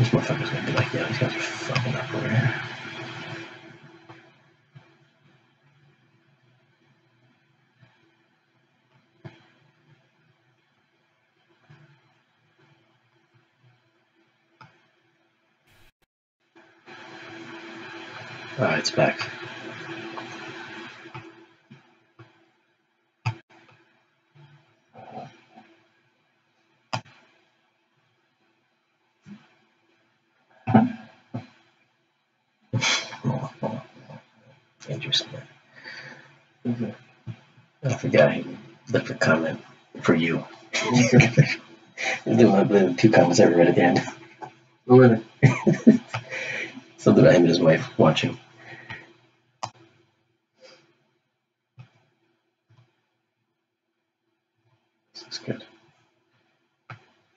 This motherfucker's gonna be like, yeah, these guys are fucking up over here. Alright, it's back. Interesting. I forgot he left a comment for you. The 2 comments I read at the end. Oh, really? Something about him and his wife watching. This is good.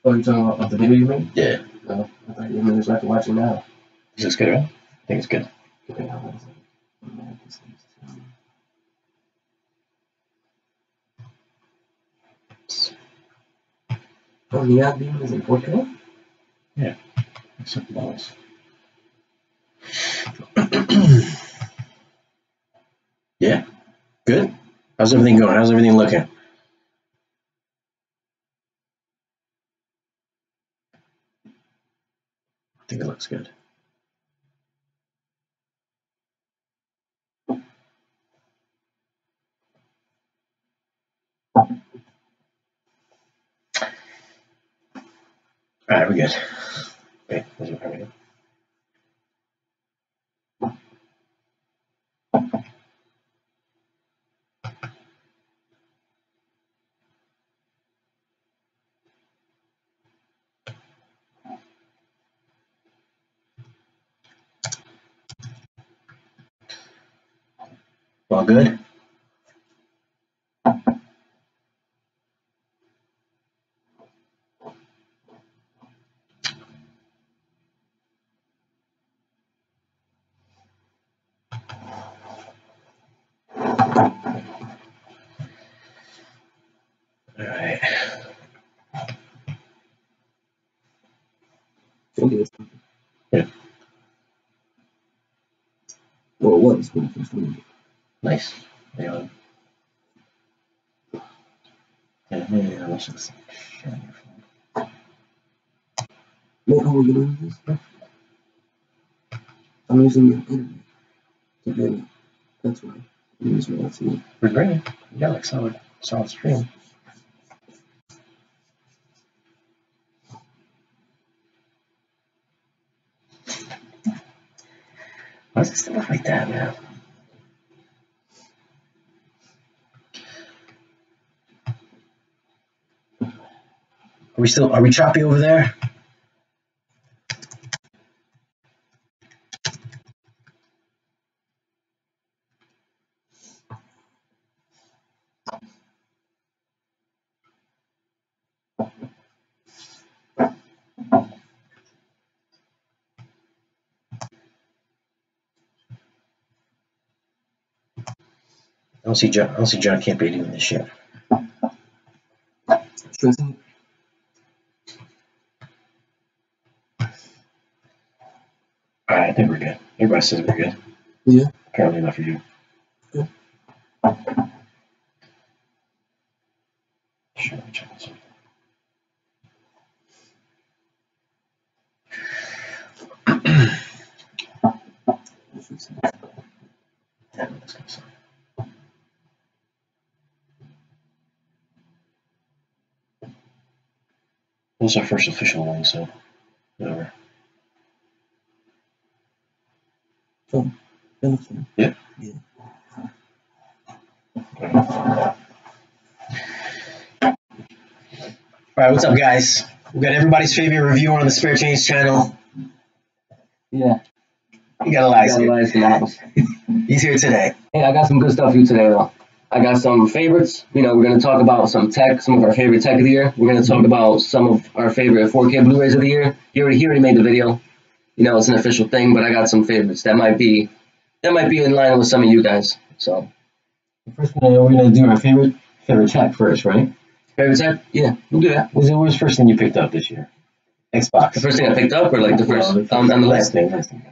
Oh, you're talking about the video you made? Yeah. No, I thought you meant like watching now. Is this good, right? I think it's good. Oh, the ad beam is in 4K? Yeah. Except balls. Yeah. Good. How's everything going? How's everything looking? I think it looks good. Alright, we're good. Wait, is it probably good? All good? Alright. Yeah. Well, it was when it first moved. Nice. Yeah. Yeah, let's just share your phone. Wait, how are you doing this? I'm using the internet to get it. That's why. I'm using that to We're great. You got like solid stream. Why does it still look like that, man? Are we choppy over there? I don't see John can't be doing this shit. stressing. Alright, I think we're good. Everybody says we're good. Yeah. Apparently not for you. Good. Sure, let me check this out. Damn it, that's gonna suck. This is our first official one, so whatever. Oh, that looks fine. Yeah. Yeah. Alright, what's up, guys? We got everybody's favorite reviewer on the Spare Change channel. Yeah. You got Elias Got Elias in the house. He's here today. Hey, I got some good stuff for you today, though. I got some favorites. You know, we're going to talk about some tech, some of our favorite tech of the year. We're going to talk about some of our favorite 4K Blu-rays of the year. He already made the video. You know, it's an official thing, but I got some favorites that might be in line with some of you guys. So, First, we're gonna do our favorite tech first, right? favorite tech? Yeah, we'll do that. What was the first thing you picked up this year? Xbox. The first thing I picked up, or like the first on the list? Last thing.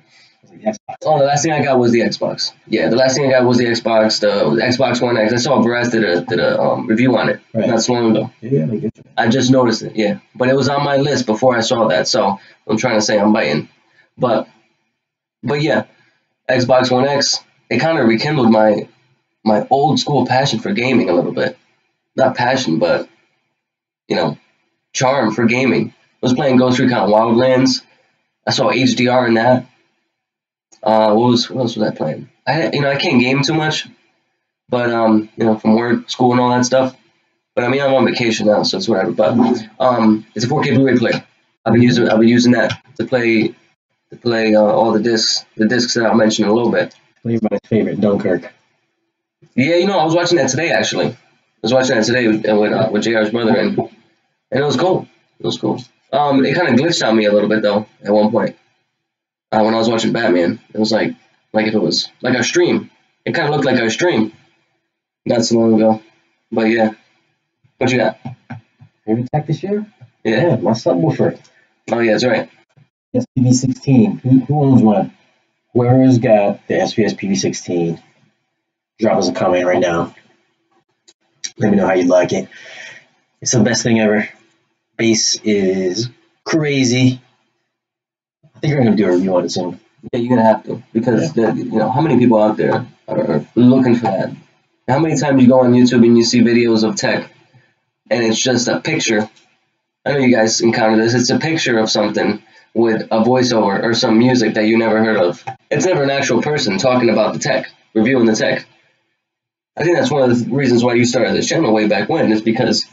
Oh, the last thing I got was the Xbox. Yeah, the last thing I got was the Xbox, the Xbox One X. I saw Blurays did a review on it not so long ago. Yeah, I just noticed it. Yeah, but it was on my list before I saw that, so I'm trying to say I'm biting. But yeah, Xbox One X. It kind of rekindled my old school passion for gaming a little bit. Not passion, but charm for gaming. I was playing Ghost Recon Wildlands. I saw HDR in that. What else was I playing? I can't game too much, but from work, school, and all that stuff. But I mean, I'm on vacation now, so it's whatever. But it's a 4K Blu-ray player. I've been using that to play all the discs that I'll mention in a little bit. Everybody's favorite, Dunkirk. Yeah, I was watching that today actually. I was watching that today with JR's mother, and it was cool. It was cool. It kind of glitched on me a little bit though at one point. When I was watching Batman, it was like if it was like our stream. It kind of looked like our stream not so long ago. But yeah, what you got? Favorite tech this year? Yeah, my subwoofer. Oh yeah, that's right. SPV16. Who owns one? Whoever's got the SPS PV16, drop us a comment right now. Let me know how you like it. It's the best thing ever. Bass is crazy. I think we're gonna do a review on it soon. Yeah, you're gonna have to, because how many people out there are looking for that? How many times you go on YouTube and you see videos of tech, and it's just a picture. I know you guys encounter this. It's a picture of something with a voiceover or some music that you never heard of. It's never an actual person talking about the tech, reviewing the tech. I think that's one of the reasons why you started this channel way back when, is because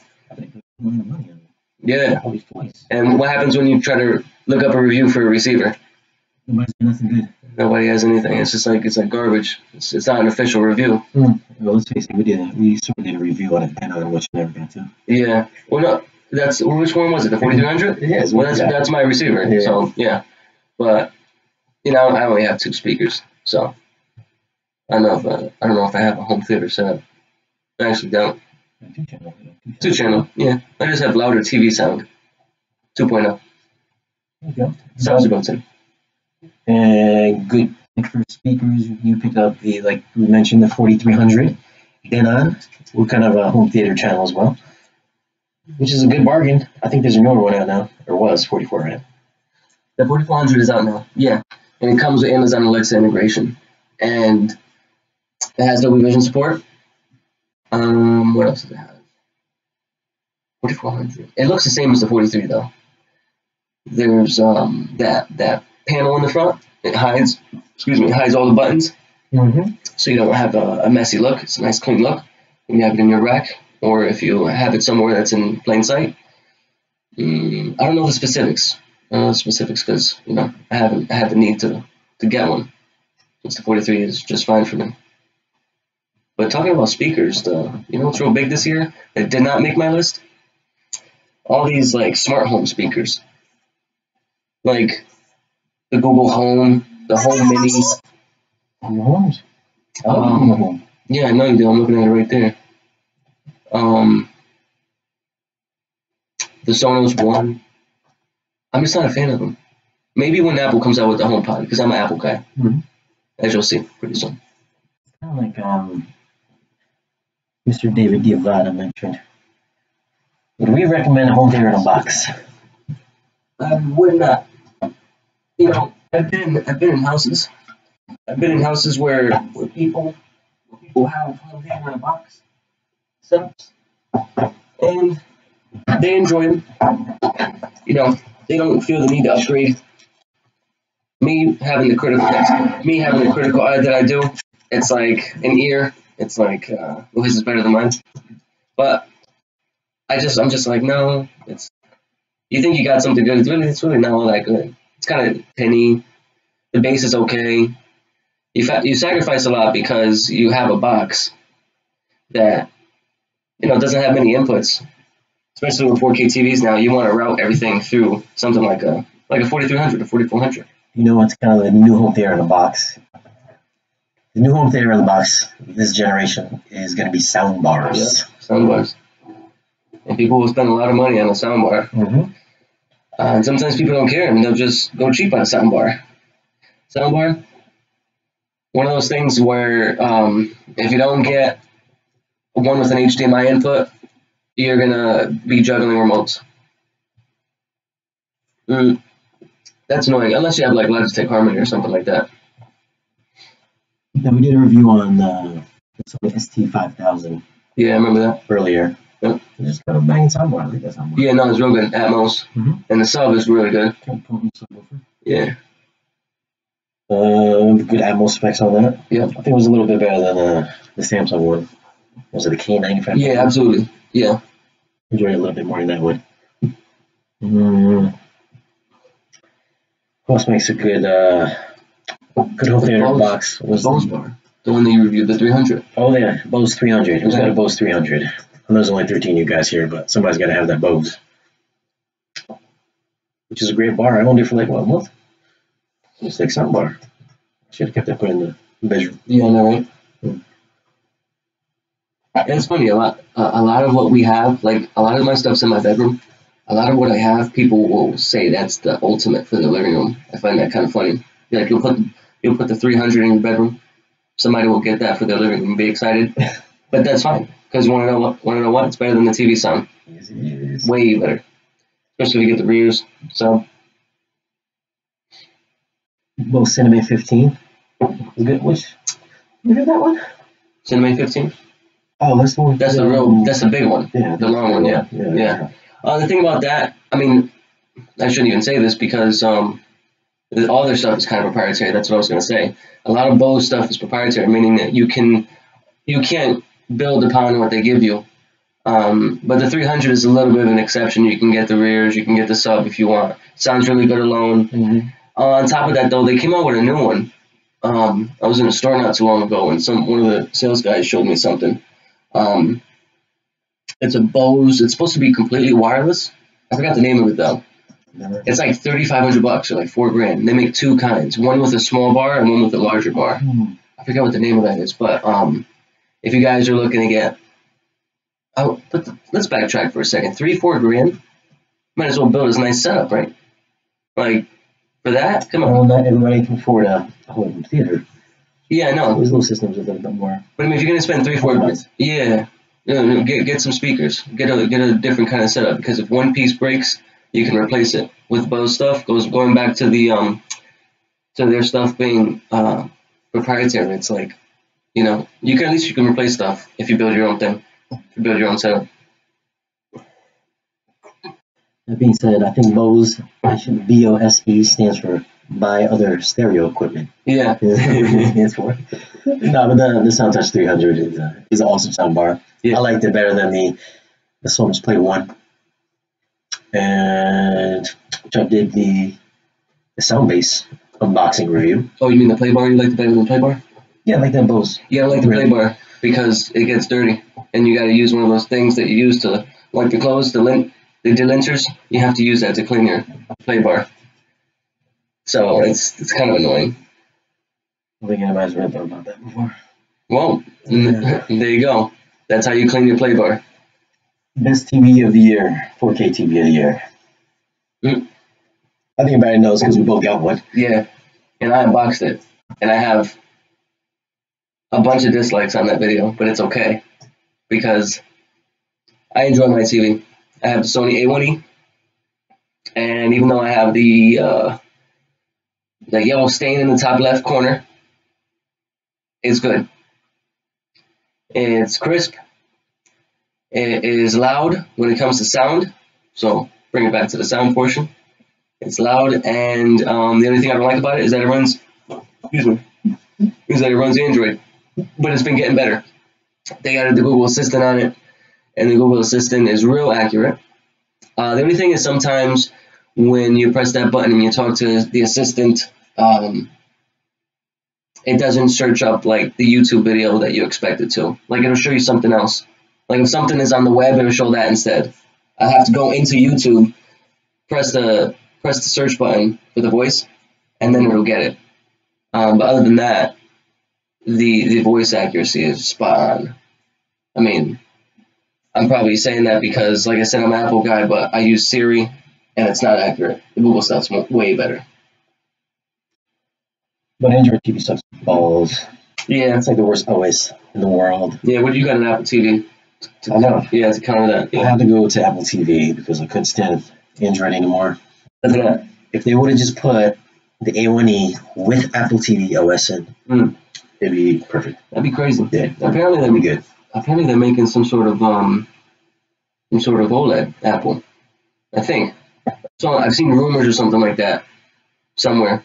yeah. And what happens when you try to look up a review for a receiver? Nobody's got nothing good. Nobody has anything. It's like garbage. It's not an official review. Well, let's face it, we sort of did a review on it, and on which never got to. Yeah. Well, no. Which one was it? The 4300? Yeah. Well, that's my receiver. Yeah. So yeah, but I only have 2 speakers, so I don't know if I have a home theater set up. I actually don't. 2 channel. Yeah. I just have louder TV sound. 2.0. There you go. Sounds a built-in. And good for speakers. You picked up like we mentioned, the 4300 Denon. We're kind of a home theater channel as well, which is a good bargain. I think there's a newer one out now, or was 44, right? The 4400 is out now, yeah. And it comes with Amazon Alexa integration. And it has Dolby Vision support. What else does it have? 4400. It looks the same as the 43 though. There's that panel in the front. It hides all the buttons. So you don't have a messy look. It's a nice clean look when you have it in your rack, or if you have it somewhere that's in plain sight. I don't know the specifics. Because I haven't had the need to get one. Since the 43 is just fine for me. But talking about speakers, what's real big this year that did not make my list? All these like smart home speakers, like the Google Home, the Home Mini. Your homes. I love Google Home. Yeah, I know you do. I'm looking at it right there. The Sonos One. I'm just not a fan of them. Maybe when Apple comes out with the HomePod, because I'm an Apple guy. As you'll see pretty soon. Kind of like Mr. David Giovanna mentioned. Would we recommend a home theater in a box? I would not. I've been in houses. I've been in houses where people have home theater in a box setups, and they enjoy them. They don't feel the need to upgrade. Me having the critical eye that I do, it's like an ear. It's like, his is better than mine. But I'm just like, no. You think you got something good? It's really not all that good. It's kind of penny. The bass is okay. You sacrifice a lot because you have a box that doesn't have many inputs. Especially with 4K TVs now, you want to route everything through something like a 4300 or 4400. What's kind of the new home theater in a box? The new home theater in the box this generation is going to be sound bars. Yeah, sound bars. And people will spend a lot of money on a sound bar. And sometimes people don't care, and they'll just go cheap on a soundbar. Soundbar, one of those things where if you don't get one with an HDMI input, you're gonna be juggling remotes. That's annoying, unless you have like Logitech Harmony or something like that. Then we did a review on the Sony ST5000. Yeah, I remember that Earlier. Yep. Just kind of banging soundbar. I like that soundbar. Yeah, no, it's real good. Atmos, and the sub is really good. Kind of potent subwoofer. Yeah. Good Atmos specs on that. Yeah. I think it was a little bit better than the Samsung one. Was it the K95? Yeah, absolutely. Yeah. Enjoyed it a little bit more than that one. Who else makes a good home theater box? Was Bose bar. The one that you reviewed, the 300. Oh yeah, Bose 300. Who's got a Bose 300? I know there's only 13 of you guys here, but somebody's got to have that Bose. Which is a great bar. I owned it for like, what, a month? It's like sound bar. Should have kept that put in the bedroom. Yeah, I know, right? And it's funny, a lot of what we have, like a lot of my stuff's in my bedroom. A lot of what I have, people will say that's the ultimate for the living room. I find that kind of funny. Like you'll put the 300 in your bedroom. Somebody will get that for their living room and be excited. But that's fine, because you want to know what? It's better than the TV sound. Yes, it is. Way better, especially if you get the rears. So. Bose Cinnamon 15. Good. Which? You heard that one? Cinnamon 15. Oh, that's the one. That's the real. That's the big one. Yeah, the long one. Yeah. The thing about that, I mean, I shouldn't even say this because all their stuff is kind of proprietary. That's what I was going to say. A lot of Bose stuff is proprietary, meaning that you can't build upon what they give you. But the 300 is a little bit of an exception. You can get the rears, you can get the sub if you want. Sounds really good alone. On top of that, though, they came out with a new one. I was in a store not too long ago, and one of the sales guys showed me something. It's a Bose. It's supposed to be completely wireless. I forgot the name of it though. It's like $3,500 or like $4,000. They make two kinds, one with a small bar and one with a larger bar. I forget what the name of that is, but if you guys are looking to get, let's backtrack for a second. $3-4 might as well build this nice setup, right? Like for that, come on. Well, not everybody can afford a home theater. Yeah, I know. Those little systems are a little bit more. But I mean, if you're gonna spend $3-4, yeah, get some speakers, get a different kind of setup, because if one piece breaks, you can replace it with Bose stuff. Going back to the to their stuff being proprietary. It's like, you can at least you can replace stuff if you build your own thing, if you build your own setup. That being said, I think Bose, BOSE stands for buy other stereo equipment. Yeah. That's what it stands for. No, but the Soundtouch 300 is an awesome soundbar. Yeah. I liked it better than the Sonos Play 1. And which I did the Soundbase unboxing review. Oh, you mean the play bar? You like the better than the play bar? Yeah, I like that Bose. Yeah, I like the play bar because it gets dirty, and you got to use one of those things that you use to wipe your clothes, the delinters. You have to use that to clean your play bar. So it's kind of annoying. I think anybody's read about that before. Well, there you go. That's how you clean your play bar. Best TV of the year, 4K TV of the year. I think everybody knows because we both got one. Yeah, and I unboxed it, and I have a bunch of dislikes on that video, but it's okay because I enjoy my TV. I have the Sony A1E, and even though I have the yellow stain in the top left corner, it's good. It's crisp. It is loud when it comes to sound, so bring it back to the sound portion. It's loud, and the only thing I don't like about it is that it runs, Android, but it's been getting better. They added the Google Assistant on it, and the Google Assistant is real accurate. The only thing is sometimes when you press that button and you talk to the assistant, it doesn't search up like the YouTube video that you expect it to. Like it'll show you something else. Like if something is on the web, it'll show that instead. I have to go into YouTube, press the search button for the voice, and then it'll get it. But other than that, the voice accuracy is spot on. I mean, I'm probably saying that because, like I said, I'm an Apple guy, but I use Siri and it's not accurate. The Google stuff's way better. But Android TV sucks balls. Yeah. It's like the worst OS in the world. Yeah, what do you got an Apple TV? I know. Yeah, to counter that. Yeah. I had to go to Apple TV because I couldn't stand Android anymore. Look at that. If they would have just put the A1E with Apple TV OS in, it'd be perfect. That'd be crazy. Yeah, apparently that'd be good. Apparently they're making some sort of OLED Apple. I think. So I've seen rumors or something like that somewhere.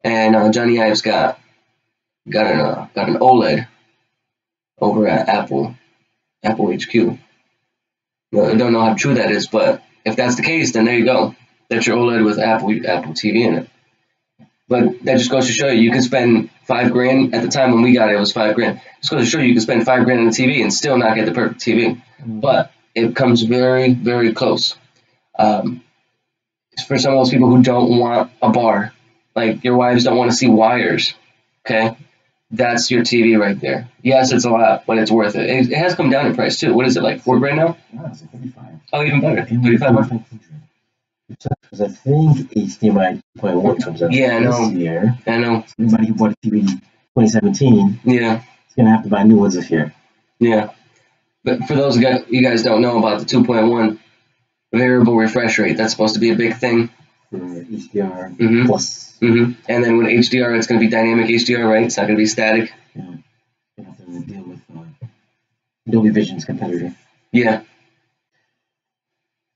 And Johnny Ives got an OLED over at Apple HQ. I don't know how true that is, but if that's the case, then there you go. That's your OLED with Apple TV in it. But that just goes to show you can spend $5,000 at the time when we got it. It was $5,000. Just goes to show you can spend $5,000 on a TV and still not get the perfect TV. But it comes very, very close. For some of those people who don't want a bar, like your wives don't want to see wires, okay? That's your TV right there. Yes, it's a lot, but it's worth it. It has come down in price too. What is it, like $4,000 now? No, it's like 35. Oh, even better. 35. Because I think HDMI 2.1 comes out this year. I know. Anybody who bought a TV in 2017, yeah, is gonna have to buy new ones this year. Yeah, but for those you guys don't know about the 2.1 variable refresh rate, that's supposed to be a big thing. For HDR plus. And then with HDR, it's going to be dynamic HDR, right? It's not going to be static. Yeah. You have to deal with Dolby Vision's competitor. Yeah.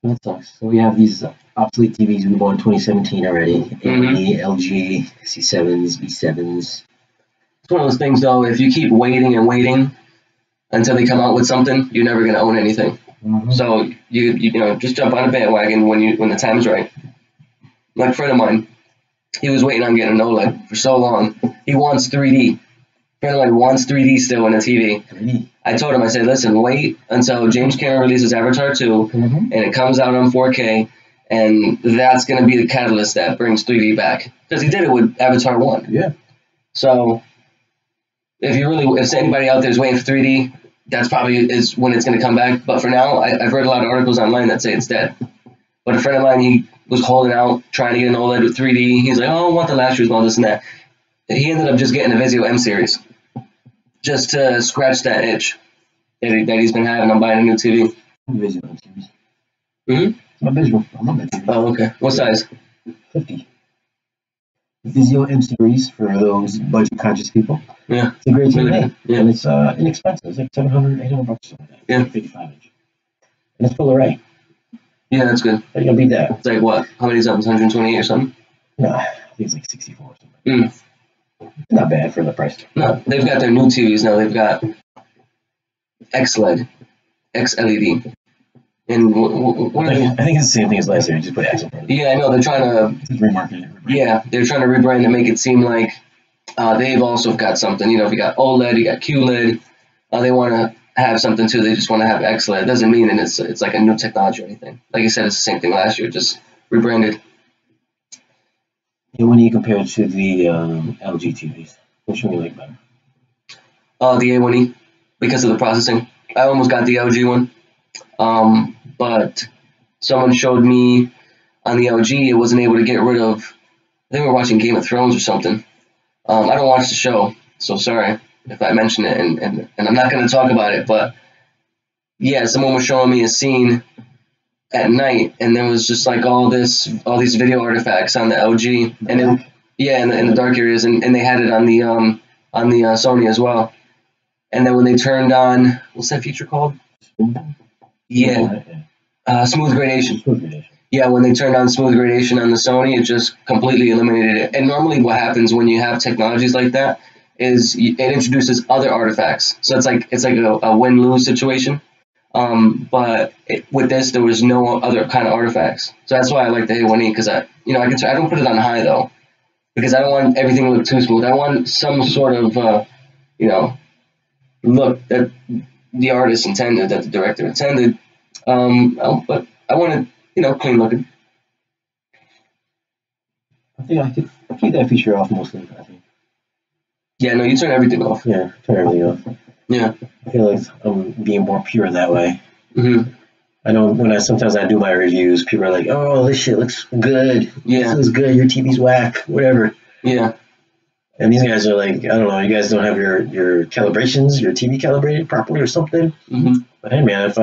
That sucks. So we have these obsolete TVs we bought in 2017 already. A&E, LG, C7s, B7s. It's one of those things, though, if you keep waiting and waiting until they come out with something, you're never going to own anything. So you know, just jump on a bandwagon when the time is right. Like a friend of mine, he was waiting on getting an OLED for so long. He wants 3D. A friend of mine wants 3D still in a TV. 3D. I told him, I said, listen, wait until James Cameron releases Avatar 2 and it comes out on 4K, and that's going to be the catalyst that brings 3D back. Because he did it with Avatar 1. Yeah. So if anybody out there is waiting for 3D, that's probably is when it's going to come back. But for now, I've read a lot of articles online that say it's dead. But a friend of mine, he was holding out, trying to get an OLED with 3D. He's like, oh, I want the last year's and all this and that. He ended up just getting a Vizio M series, just to scratch that itch that he's been having on buying a new TV. Vizio M series. It's my visual. I love that TV. Oh, okay. What size? 50. Vizio M series for those budget conscious people. Yeah. It's a great TV. Yeah. And it's inexpensive. It's like $700, $800 something like that. Yeah. 55-inch. And it's full array. Yeah, that's good. How are you gonna beat that? It's like what? How many something? 128 or something? No, I think it's like 64 or something. Not bad for the price. No, they've got their new TVs now. They've got XLED, XLED. And what are they? I think it's the same thing as last year. Just put X in front of it. Yeah, I know. They're trying to remarket it. Yeah, they're trying to rebrand to make it seem like they've also got something. You know, if you got OLED, you got QLED. They want to have something too. They just want to have XLED. It doesn't mean that it's like a new technology or anything. Like I said, it's the same thing last year, just rebranded. When you compare it to the LG TVs, which one do you like better? The A1E, because of the processing. I almost got the LG one, but someone showed me on the LG it wasn't able to get rid of. I think we were watching Game of Thrones or something. I don't watch the show, so sorry if I mention it, and I'm not going to talk about it. But yeah, someone was showing me a scene at night, and there was just like all these video artifacts on the LG, and in the dark areas, and they had it on the Sony as well. And then when they turned on, what's that feature called? Yeah, smooth gradation. Yeah, when they turned on smooth gradation on the Sony, it just completely eliminated it. And normally, what happens when you have technologies like that is it introduces other artifacts. So it's like a win-lose situation. But with this, there was no other kind of artifacts. So that's why I like the A1E, because I don't put it on high though, because I don't want everything to look too smooth. I want some sort of look that the artist intended, that the director intended. But I want it, clean looking. I think I could keep that feature off mostly. I think. Yeah, no, you turn everything off. Yeah, turn everything off. Yeah. I feel like I'm being more pure that way. I know when sometimes I do my reviews, people are like, "Oh, this shit looks good. Yeah. This looks good. Your TV's whack. Whatever." Yeah. And these guys are like, I don't know. You guys don't have your calibrations, your TV calibrated properly or something. Mm-hmm. But hey, man,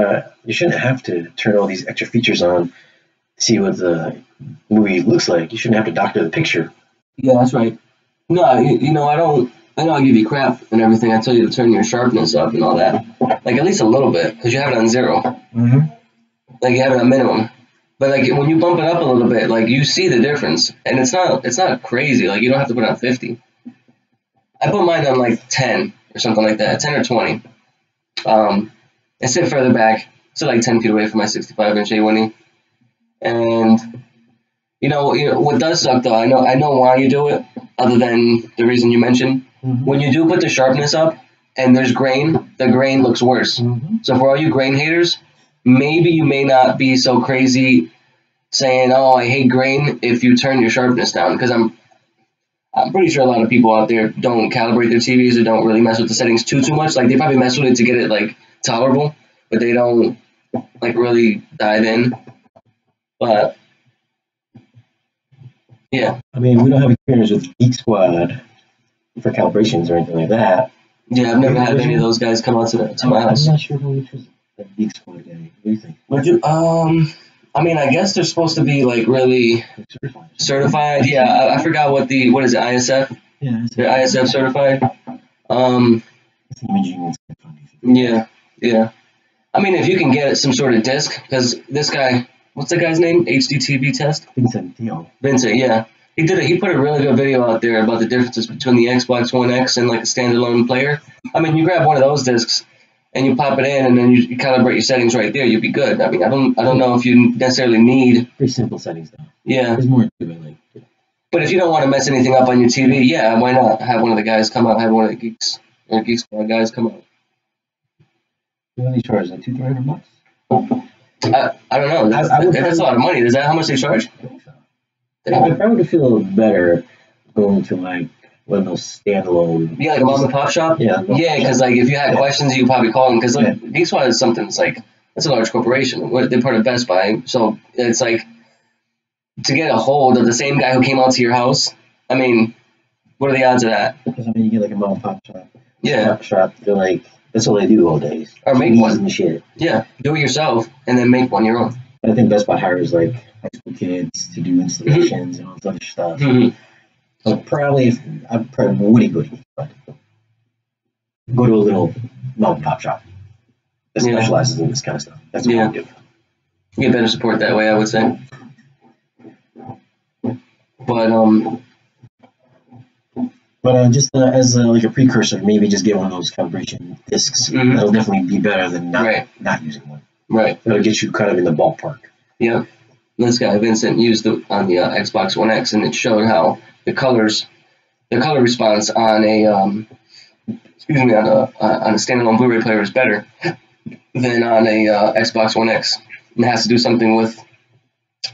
you shouldn't have to turn all these extra features on to see what the movie looks like. You shouldn't have to doctor the picture. Yeah, that's right. No, you know, I know I give you crap and everything. I tell you to turn your sharpness up and all that. Like, at least a little bit, because you have it on 0. Mm-hmm. Like, you have it on minimum. But, like, when you bump it up a little bit, like, you see the difference. And it's not crazy. Like, you don't have to put it on 50. I put mine on, like, 10 or something like that, 10 or 20. And sit further back, so like 10 feet away from my 65-inch A1E. And, you know, what does suck, though, I know why you do it, other than the reason you mentioned. Mm-hmm. When you do put the sharpness up and there's grain, the grain looks worse. Mm-hmm. So for all you grain haters, maybe you may not be so crazy saying, "Oh, I hate grain," if you turn your sharpness down, because I'm pretty sure a lot of people out there don't calibrate their TVs or don't really mess with the settings too much. Like, they probably mess with it to get it, like, tolerable, but they don't, like, really dive in. But yeah. I mean, we don't have experience with Geek Squad for calibrations or anything like that. Yeah, I've never had any of those guys come out to my house. I'm not sure which was the Geek Squad guy. What do you think? Would you? I mean, I guess they're supposed to be, like, really certified. Yeah, I forgot what is it, ISF? Yeah, They're ISF certified. Yeah. I mean, if you can get some sort of disc, because this guy, what's the guy's name? HDTV test? Vincent, yeah. He put a really good video out there about the differences between the Xbox One X and, like, a standalone player. I mean, you grab one of those discs and you pop it in, and then you calibrate your settings right there. You'll be good. I mean, I don't know if you necessarily need. Pretty simple settings though. Yeah. There's more to it, like. But if you don't want to mess anything up on your TV, yeah, why not have one of the guys come out? Have one of the Geek Squad guys come out. What do they charge? Like $200-$300? I don't know. That's a lot of money. Is that how much they charge? I think so. I probably would feel better going to, like, one of those standalone. Yeah, like a mom and pop shop. Yeah. Yeah, because, like, if you had questions, you could probably call them. Because, like, Geek Squad is something that's, like, it's a large corporation. They're part of Best Buy, so it's like, to get a hold of the same guy who came out to your house. I mean, what are the odds of that? Because, I mean, you get, like, a mom and pop shop. Yeah. Pop shop. They're like, that's all they do all day. Or make one. And shit. Yeah, do it yourself and then make one your own. I think Best Buy hires, like, high school kids to do installations and all this other stuff. Mm-hmm. So I probably wouldn't go to Geek Squad. Go to a little mom and pop shop that specializes in this kind of stuff. That's what I would do. You get better support that way, I would say. But just as like a precursor, maybe just get one of those calibration discs. Mm-hmm. That'll definitely be better than not using one. Right. That'll get you kind of in the ballpark. Yeah. This guy Vincent used it on the Xbox One X, and it showed how the color response on a standalone Blu-ray player is better than on a Xbox One X. And it has to do something with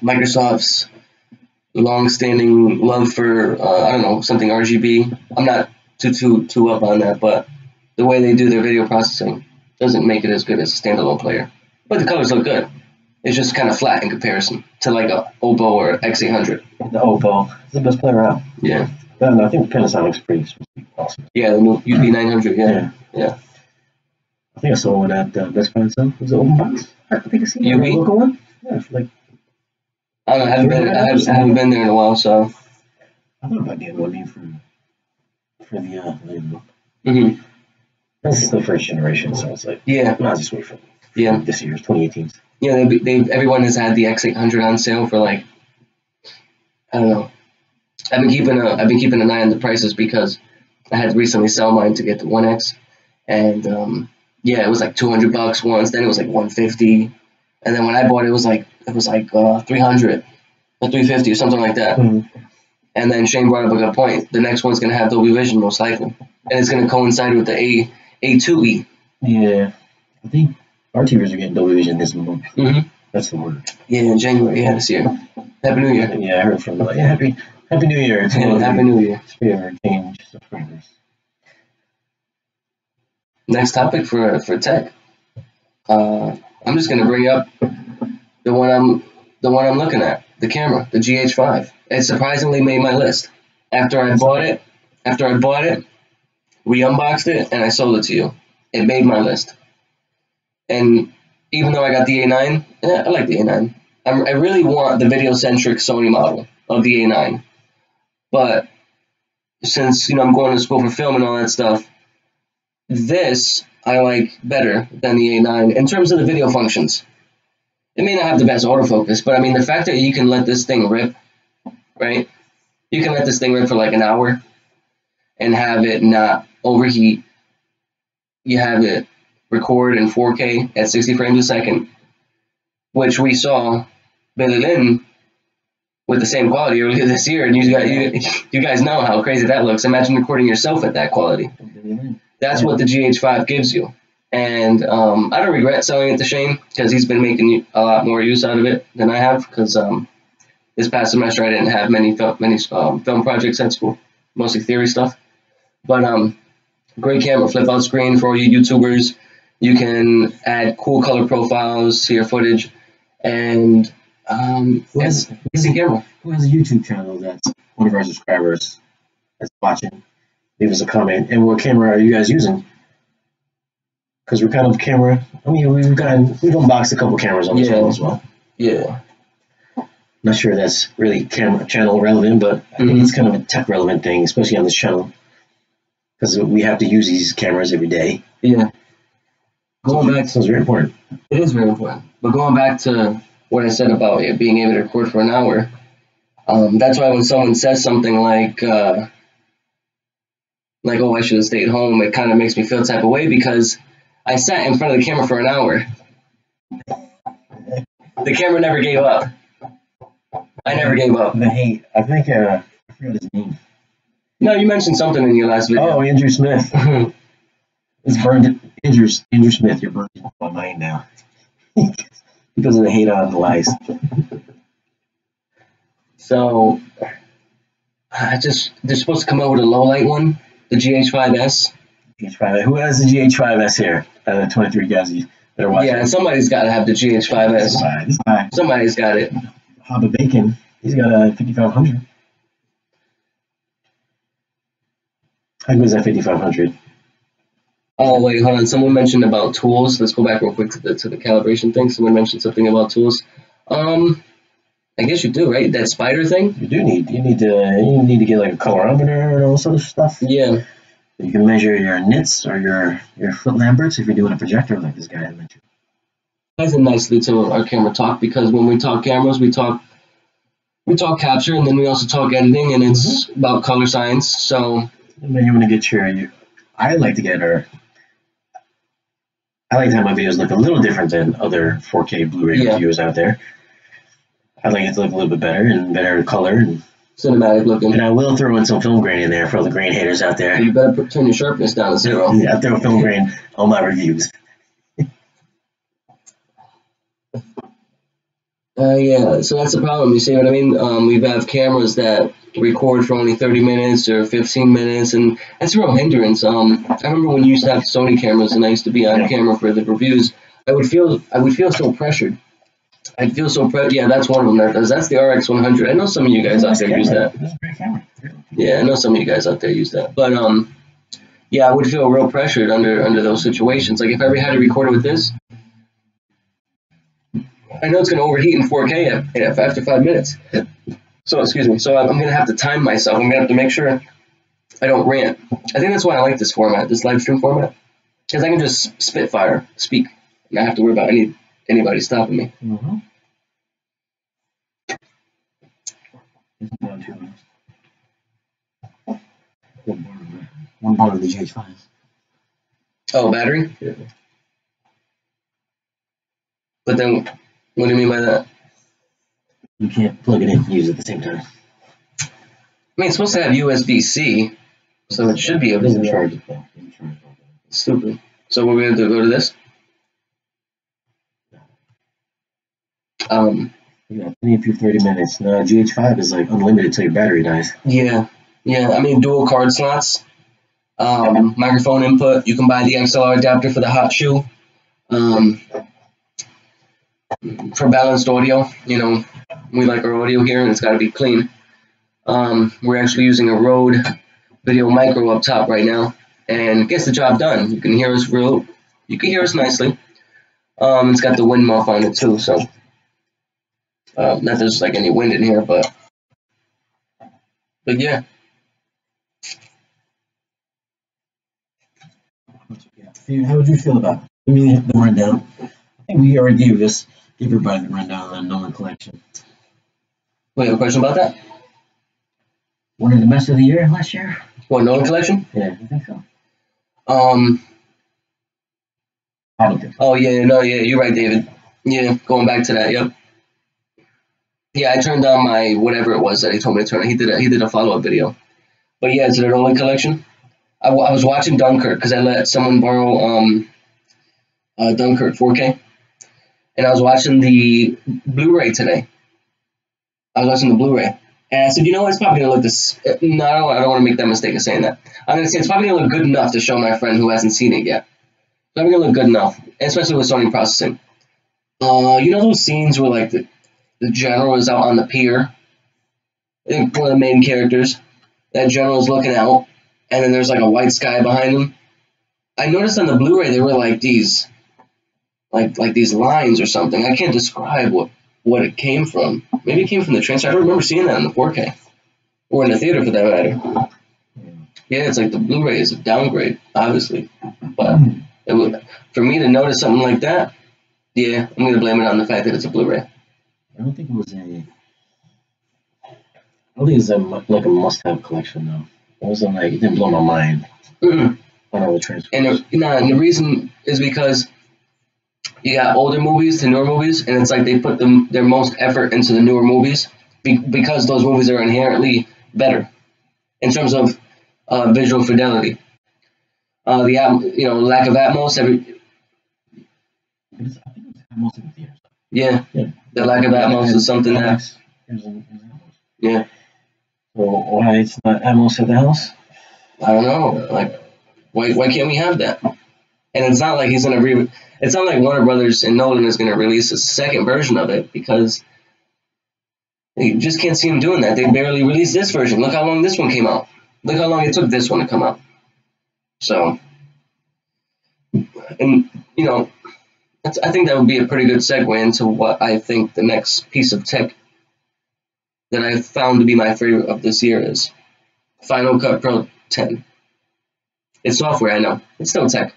Microsoft's long-standing love for something RGB. I'm not too up on that, but the way they do their video processing doesn't make it as good as a standalone player. But the colors look good. It's just kind of flat in comparison to, like, a Oppo or X800. The Oppo is the best player out. Yeah. No, I think Panasonic's pretty awesome. Yeah, the new UP900. Yeah. I think I saw one at Best Buy itself. Was it open box? I think I seen a local one. Yeah, for like. I don't know. I haven't been there in a while, so. I thought about getting one for the label. Mm-hmm. This is the first generation, so it's like. Yeah. I'll just wait for this year's 2018. Yeah, everyone has had the X800 on sale for, like, I don't know. I've been keeping an eye on the prices because I had to recently sell mine to get the 1X, and it was like $200 once. Then it was like $150, and then when I bought it, it was like $300 or $350 or something like that. Mm-hmm. And then Shane brought up a good point. The next one's gonna have Dolby Vision most likely, and it's gonna coincide with the A2E. Yeah, I think our TVs are getting Dolby Vision this month. Mm-hmm. That's the word. Yeah, in January. Yeah, this year. Happy New Year. Yeah, I heard from Happy New Year. It's Happy New Year. Change subscribers. Next topic for tech. I'm just gonna bring up the one I'm looking at, the camera, the GH5. It surprisingly made my list. After I bought it, we unboxed it, and I sold it to you. It made my list. And even though I got the A9, I like the A9. I really want the video-centric Sony model of the A9. But since, I'm going to school for film and all that stuff, this I like better than the A9 in terms of the video functions. It may not have the best autofocus, but I mean, the fact that you can let this thing rip, right? You can let this thing rip for like an hour and have it not overheat. You have it record in 4K at 60 frames a second, which we saw Billy Lynn with the same quality earlier this year, and you guys know how crazy that looks. Imagine recording yourself at that quality. That's what the GH5 gives you. And I don't regret selling it to Shane, because he's been making a lot more use out of it than I have, because this past semester I didn't have many film projects at school, mostly theory stuff. But great camera, flip out screen for all you YouTubers. You can add cool color profiles to your footage, and it's a camera. Who has a YouTube channel that's one of our subscribers that's watching? Leave us a comment. And what camera are you guys using? Because we're kind of camera. I mean, we've unboxed a couple cameras on the channel as well. Yeah. Not sure that's really camera channel relevant, but I think it's kind of a tech relevant thing, especially on this channel, because we have to use these cameras every day. Yeah. Going back, so it's very important. It is very important. But going back to what I said about it being able to record for an hour, that's why when someone says something like, oh, I should have stayed home, it kind of makes me feel the type of way, because I sat in front of the camera for an hour. The camera never gave up. I never gave up. The hate. I think I forgot his name. No, you mentioned something in your last video. Oh, Andrew Smith. It's burned. Andrew Smith, you're burning my mind now. Because of the hate on the lies. So, they're supposed to come out with a low light one, the GH5S. GH5. Who has the GH5S here? The 23 guys that are watching. Yeah, somebody's got to have the GH5S. This guy. Somebody's got it. Hobbit Bacon. He's got a 5500. How good is that 5500? Oh, wait, hold on. Someone mentioned about tools. Let's go back real quick to the calibration thing. Someone mentioned something about tools. I guess you do, right? That spider thing? You need to get like a colorimeter and all sort of stuff. Yeah. You can measure your nits or your foot Lamberts if you're doing a projector like this guy had mentioned. Ties in nicely to our camera talk, because when we talk cameras, we talk capture, and then we also talk editing, and it's about color science. So and then you want to get I like to have my videos look a little different than other 4K Blu-ray reviewers out there. I like it to look a little bit better and better color and cinematic looking. And I will throw in some film grain in there for all the grain haters out there. You better turn your sharpness down to 0. Yeah, I throw film grain on my reviews. Yeah, so that's the problem. You see what I mean? We have cameras that record for only 30 minutes or 15 minutes, and that's a real hindrance. I remember when you used to have Sony cameras, and I used to be on camera for the reviews. I would feel so pressured. I'd feel so yeah, that's one of them. That's the RX100. I know some of you guys out there use that. That's a great camera. Yeah, I know some of you guys out there use that. But yeah, I would feel real pressured under those situations. Like if I ever had to record it with this, I know it's going to overheat in 4K after 5 minutes. So, excuse me. So I'm going to have to time myself. I'm going to have to make sure I don't rant. I think that's why I like this format, this live stream format. Because I can just speak, and not have to worry about anybody stopping me. One part of the GH5. Oh, battery? Yeah. But then, what do you mean by that? You can't plug it in and use it at the same time. I mean, it's supposed to have USB-C, so it should be able to charge it. Stupid. So we're going to go to this? Yeah, plenty for 30 minutes. No, GH5 is like unlimited till your battery dies. Yeah. I mean, dual card slots, microphone input. You can buy the XLR adapter for the hot shoe. For balanced audio, you know, we like our audio here, and it's got to be clean. We're actually using a Rode Video Micro up top right now, and it gets the job done. You can hear us nicely. It's got the wind muff on it too, so not that there's like any wind in here, but yeah. How would you feel about it? Give me the rundown. I think we already gave everybody the rundown on the Nolan collection. Wait, a question about that? One of the best of the year last year? What, Nolan collection? Yeah, I think so. Oh yeah, no, yeah, you're right, David. Yeah, going back to that, yep. Yeah, I turned on my whatever it was that he told me to turn on. He did a follow-up video. But yeah, to the Nolan collection. I was watching Dunkirk because I let someone borrow Dunkirk 4K, and I was watching the Blu-ray today. I was watching the Blu-ray, and I said, you know what, it's probably gonna look this. No, I don't want to make that mistake of saying that. I'm gonna say it's probably gonna look good enough to show my friend who hasn't seen it yet. It's probably gonna look good enough, especially with Sony processing. You know those scenes where like the general is out on the pier, I think one of the main characters. That general's looking out, and then there's like a white sky behind him. I noticed on the Blu-ray there were like these, like these lines or something. I can't describe what it came from. Maybe it came from the transfer. I don't remember seeing that in the 4K or in the theater for that matter. Yeah, it's like the Blu-ray is a downgrade, obviously, but it would, for me to notice something like that, yeah, I'm gonna blame it on the fact that it's a Blu-ray. I don't think it was like a must-have collection though. It wasn't like, it didn't blow my mind. Mm-mm. On all the transfers. And the reason is because you got older movies to newer movies, and it's like they put their most effort into the newer movies because those movies are inherently better in terms of visual fidelity. The lack of Atmos. I think it's Atmos in the theaters. Yeah, the lack of Atmos is something that. Yeah. So why it's not Atmos at the house? I don't know. Like, why can't we have that? And it's not like it's not like Warner Brothers and Nolan is gonna release a second version of it because you just can't see them doing that. They barely released this version. Look how long this one came out. Look how long it took this one to come out. So, and I think that would be a pretty good segue into what I think the next piece of tech that I found to be my favorite of this year is Final Cut Pro 10. It's software, I know. It's still tech.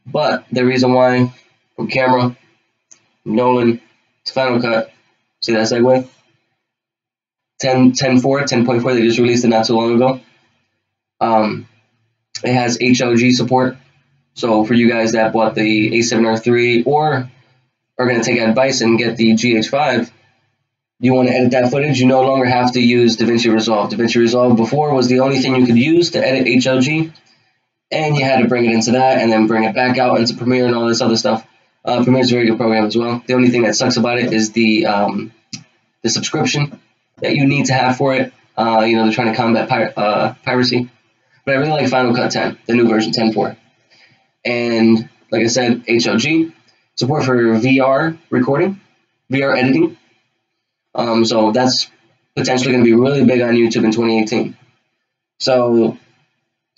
But the reason why, from camera, Nolan to Final Cut, see that segue? 10.4, they just released it not too long ago. It has HLG support. So for you guys that bought the A7R3 or are going to take advice and get the GH5, you want to edit that footage, you no longer have to use DaVinci Resolve. DaVinci Resolve before was the only thing you could use to edit HLG, and you had to bring it into that and then bring it back out into Premiere and all this other stuff. Premiere is a very good program as well. The only thing that sucks about it is the subscription that you need to have for it. They're trying to combat piracy. But I really like Final Cut 10, the new version 10.4. And like I said, HLG, support for VR recording, VR editing. So that's potentially going to be really big on YouTube in 2018. So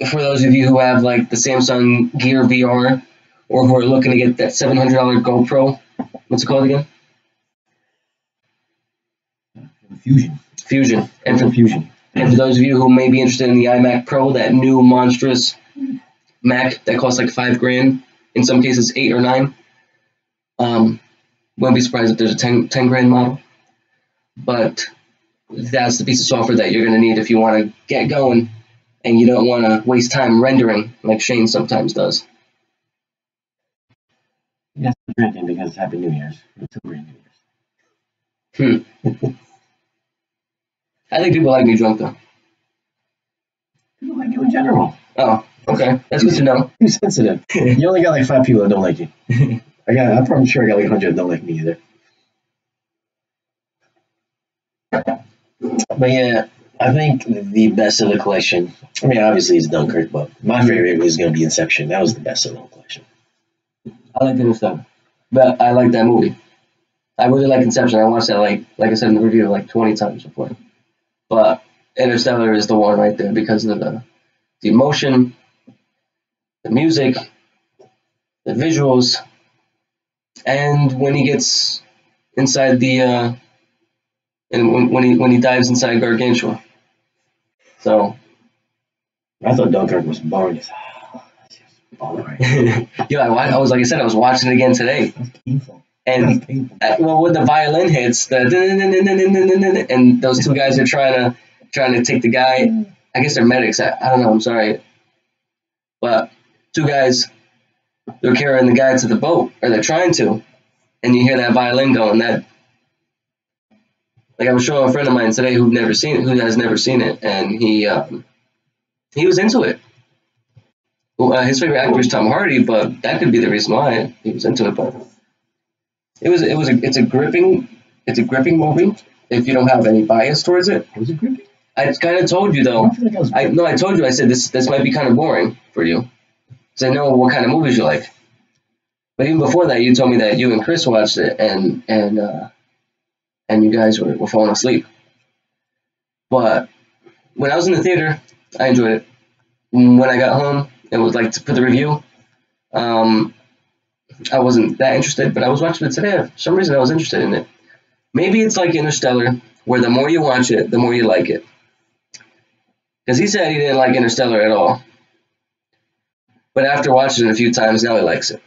for those of you who have like the Samsung Gear VR or who are looking to get that $700 GoPro, what's it called again? Fusion. And for those of you who may be interested in the iMac Pro, that new monstrous Mac that costs like $5,000, in some cases 8 or 9. Won't be surprised if there's a 10 grand model. But that's the piece of software that you're going to need if you want to get going and you don't want to waste time rendering like Shane sometimes does. Yes, drinking because it's Happy New Year's. It's a great New Year's. I think people like me drunk though. People like you in general. Oh, okay. That's good to know. You're sensitive. You only got like 5 people that don't like you. I'm probably sure I got like 100 that don't like me either. But yeah, I think the best of the collection, I mean, obviously it's Dunkirk, but my favorite was going to be Inception. That was the best of the whole collection. I liked Interstellar, but I like that movie. I really like Inception. I watched that like I said in the review like 20 times before. But Interstellar is the one right there because of the emotion, the music, the visuals, and when he gets inside the and when he dives inside Gargantua. So I thought Dunkirk was boring as hell. yeah, I was like I said, I was watching it again today. That's painful. And well, when the violin hits, and those two guys are trying to take the guy. I guess they're medics. I don't know. I'm sorry, but two guys, they're carrying the guy to the boat, or they're trying to, and you hear that violin going. That, like, I was showing a friend of mine today who has never seen it, and he was into it. His favorite actor is Tom Hardy, but that could be the reason why he was into it. But it's a gripping movie if you don't have any bias towards it. Was it gripping? I kind of told you though. I told you. I said this might be kind of boring for you, because I know what kind of movies you like. But even before that, you told me that you and Chris watched it, and you guys were falling asleep. But when I was in the theater, I enjoyed it. When I got home, it was like for the review. I wasn't that interested, but I was watching it today. For some reason, I was interested in it. Maybe it's like Interstellar, where the more you watch it, the more you like it. Because he said he didn't like Interstellar at all. But after watching it a few times, now he likes it.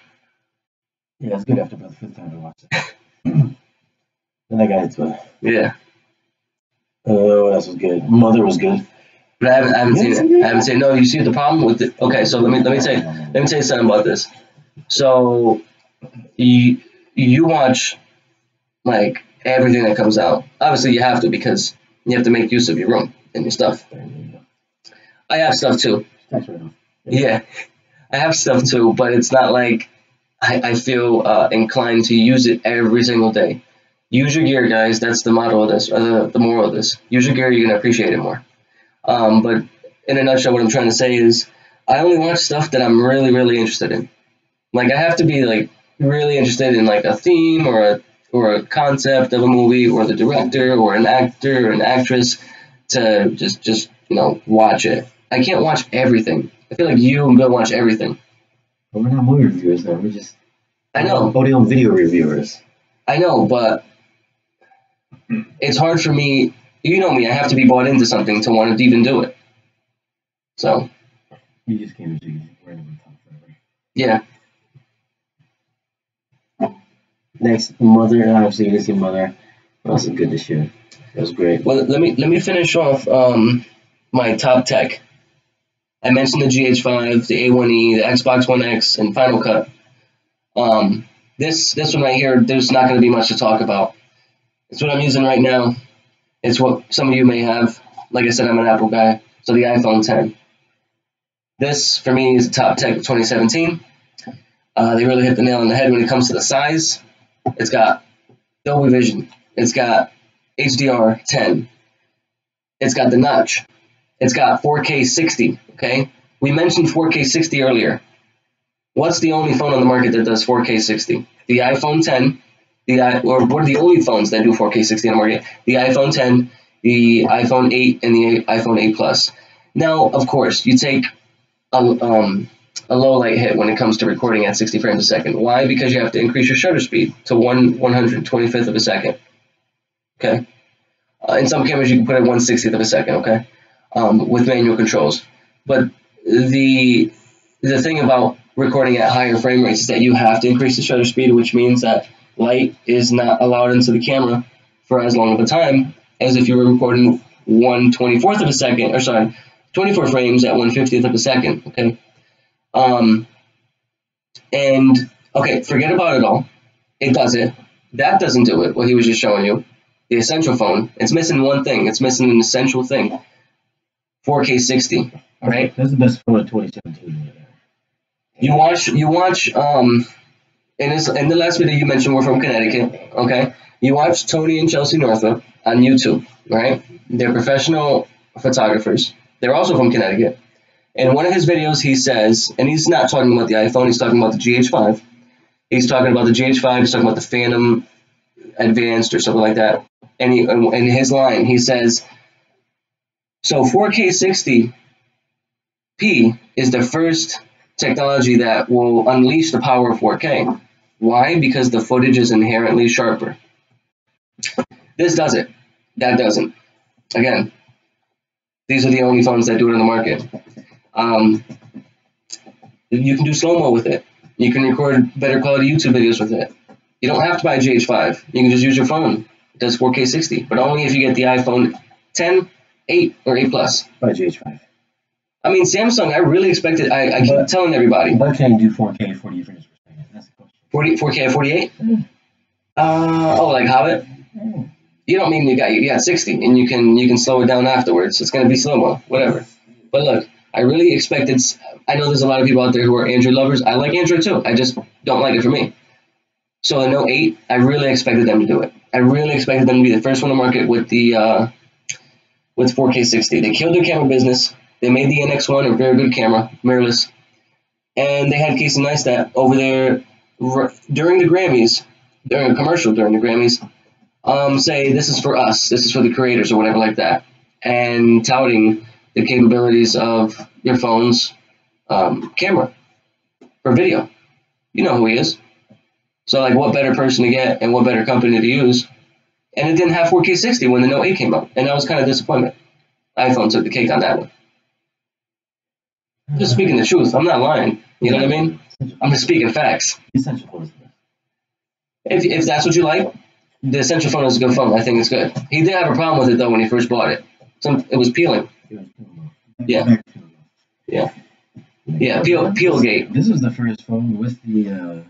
Yeah, it's good after about the 5th time I watched it. Then I got into it. Yeah. What else was good? Mother was good. But I haven't seen it. I haven't seen it. No, you see the problem with it? Okay, so let me tell you something about this. So you watch like everything that comes out. Obviously, you have to, because you have to make use of your room and your stuff. I have stuff too. Yeah, I have stuff too, but it's not like I feel inclined to use it every single day. Use your gear, guys. That's the motto of this, the moral of this. Use your gear, you're gonna appreciate it more. But in a nutshell, what I'm trying to say is, I only watch stuff that I'm really, really interested in. Like, I have to be like really interested in like a theme or a concept of a movie, or the director or an actor or an actress, to just watch it. I can't watch everything. I feel like you and Bill watch everything. But we're not movie reviewers though. We're just audio and video reviewers. I know, but it's hard for me. You know me. I have to be bought into something to want to even do it. So. You just can't do random talk forever. Yeah. Next, Mother. Obviously, you didn't see Mother. That was good this year. That was great. Well, let me finish off my top tech. I mentioned the GH5, the A1E, the Xbox One X, and Final Cut. This one right here, there's not going to be much to talk about. It's what I'm using right now. It's what some of you may have. Like I said, I'm an Apple guy, so the iPhone 10. This, for me, is the top tech of 2017. They really hit the nail on the head when it comes to the size. It's got Dolby Vision. It's got HDR 10. It's got the notch. It's got 4K 60, okay? We mentioned 4K 60 earlier. What's the only phone on the market that does 4K 60? The iPhone 10, or what are the only phones that do 4K 60 on the market? The iPhone 10, the iPhone 8, and the iPhone 8 Plus. Now, of course, you take a low light hit when it comes to recording at 60 frames a second. Why? Because you have to increase your shutter speed to 1/125th of a second. Okay. In some cameras, you can put it 1/60th of a second. Okay. With manual controls. But the thing about recording at higher frame rates is that you have to increase the shutter speed, which means that light is not allowed into the camera for as long of a time as if you were recording 1/24th of a second, or sorry, 24 frames at 1/50th of a second. Okay. And okay, forget about it all. It does it. That doesn't do it. What he was just showing you, the Essential phone, it's missing one thing. It's missing an essential thing. 4K 60. Right. That's the best phone of 2017. You watch. In the last video you mentioned we're from Connecticut. Okay. You watch Tony and Chelsea Northup on YouTube. Right. They're professional photographers. They're also from Connecticut. In one of his videos, he says, and he's not talking about the iPhone, he's talking about the GH5. He's talking about the GH5. He's talking about the Phantom Advanced or something like that. And in his line, he says, so 4K 60p is the first technology that will unleash the power of 4K. Why? Because the footage is inherently sharper. This does it. That doesn't. Again, these are the only phones that do it on the market. You can do slow-mo with it. You can record better quality YouTube videos with it. You don't have to buy a GH5. You can just use your phone. It does 4K 60, but only if you get the iPhone 10, 8, or 8 Plus. By GH5. I mean, Samsung, I really expected, I keep telling everybody. But can you do 4K 40 frames per second? That's the question. 4K at 48? Oh, like Hobbit? You don't mean you got 60 and you can slow it down afterwards. It's gonna be slow-mo, whatever. But look, I really expected. I know there's a lot of people out there who are Android lovers. I like Android too. I just don't like it for me. So the Note 8, I really expected them to do it. I really expected them to be the first one to market with the with 4K 60. They killed their camera business. They made the NX1 a very good camera, mirrorless, and they had Casey Neistat over there during the Grammys, during a commercial during the Grammys. Say this is for us, this is for the creators or whatever like that, and touting the capabilities of your phone's camera for video. You know who he is. So like, what better person to get and what better company to use? And it didn't have 4K 60 when the Note 8 came out, and that was kind of disappointment. iPhone took the cake on that one. Just speaking the truth, I'm not lying. You know what I mean? I'm just speaking facts. If that's what you like, the Essential phone is a good phone. I think it's good. He did have a problem with it though when he first bought it. It was peeling. Yeah. Peelgate. This was the first phone with the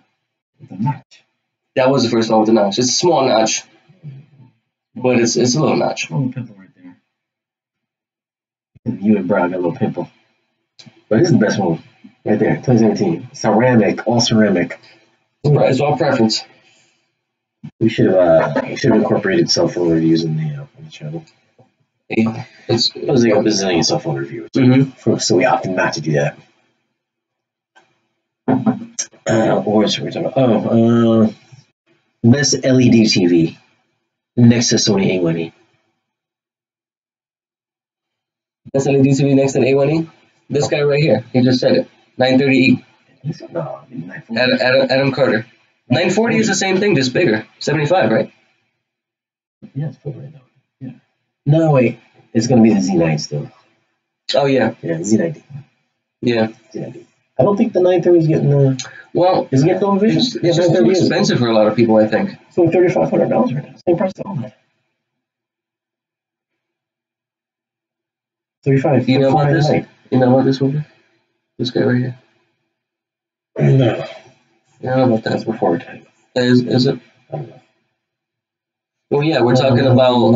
notch. That was the first phone with the notch. It's a small notch, but it's a little notch. A little pimple right there. You and Brown got a little pimple. But this is the best one. Right there, 2017. Ceramic, all ceramic. It's all preference. We should have incorporated cell phone reviews on the channel. Yeah, it was like a bazillion cell phone reviews. So we opted not to do that. What was we talking about? Best LED TV next to Sony A1E. Best LED TV next to the A1E? This guy right here. He just said it. 930E. No, 940. Adam Carter. 940 is the same thing, just bigger. 75, right? Yeah, it's full right now. Yeah. No, wait. It's going to be the Z9 still. Oh, yeah. Yeah, Z90. Yeah. Z90. I don't think the 930 is getting the... Well, is it getting Dolby Vision? It's just too expensive for a lot of people, I think. It's like $3,500 right now. Same price to all that. 35. You know about this? You know about this movie? This guy right here? No. You know about that? That's before time. Is it? I don't know. Well, yeah, we're talking about...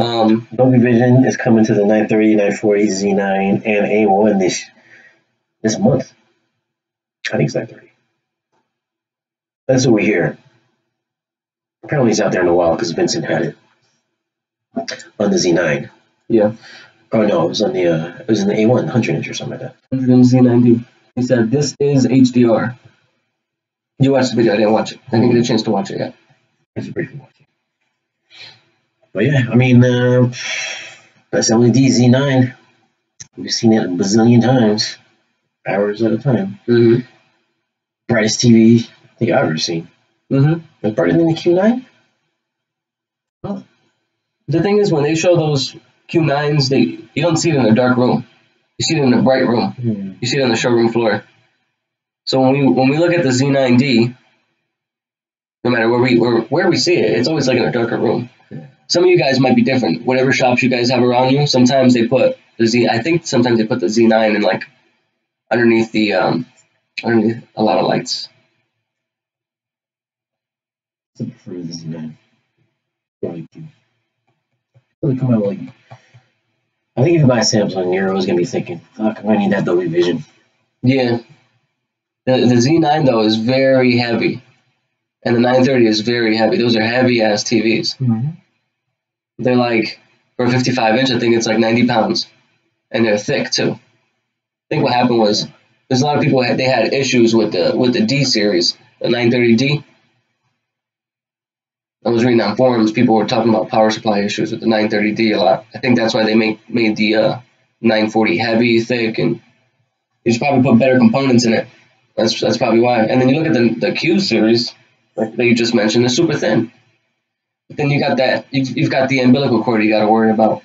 Dolby Vision is coming to the 930, 940, Z9, and A1 this month. I think it's 930. That's what we hear. Apparently it's out there in the wild because Vincent had it on the Z9. Yeah. Oh no, it was in the A1 100 inch or something like that. 100 Z90. He said this is HDR. You watched the video? I didn't watch it. I didn't get a chance to watch it yet. I just briefly watched it. But yeah, I mean, best LED Z9. We've seen it a bazillion times, hours at a time. Brightest TV I think I've ever seen. It's brighter than the Q9. Oh. The thing is, when they show those Q9s, you don't see it in a dark room. You see it in a bright room. You see it on the showroom floor. So when we look at the Z9D, no matter where we see it, it's always like in a darker room. Some of you guys might be different. Whatever shops you guys have around you, sometimes they put the Z. I think sometimes they put the Z9 in like underneath underneath a lot of lights. I prefer the Z9. Really cute. Really come out like. I think if you buy a Samsung, you're always gonna be thinking, "Fuck, I need that Dolby Vision." Yeah. The Z9 though is very heavy, and the 930 is very heavy. Those are heavy ass TVs. They're like, for a 55 inch, I think it's like 90 pounds, and they're thick too. I think what happened was there's a lot of people they had issues with the D series, the 930D. I was reading on forums, people were talking about power supply issues with the 930D a lot. I think that's why they made the 940 heavy, thick, and you should probably put better components in it. That's probably why. And then you look at the Q series, like that you just mentioned, they're super thin. But then you got that you've got the umbilical cord you got to worry about.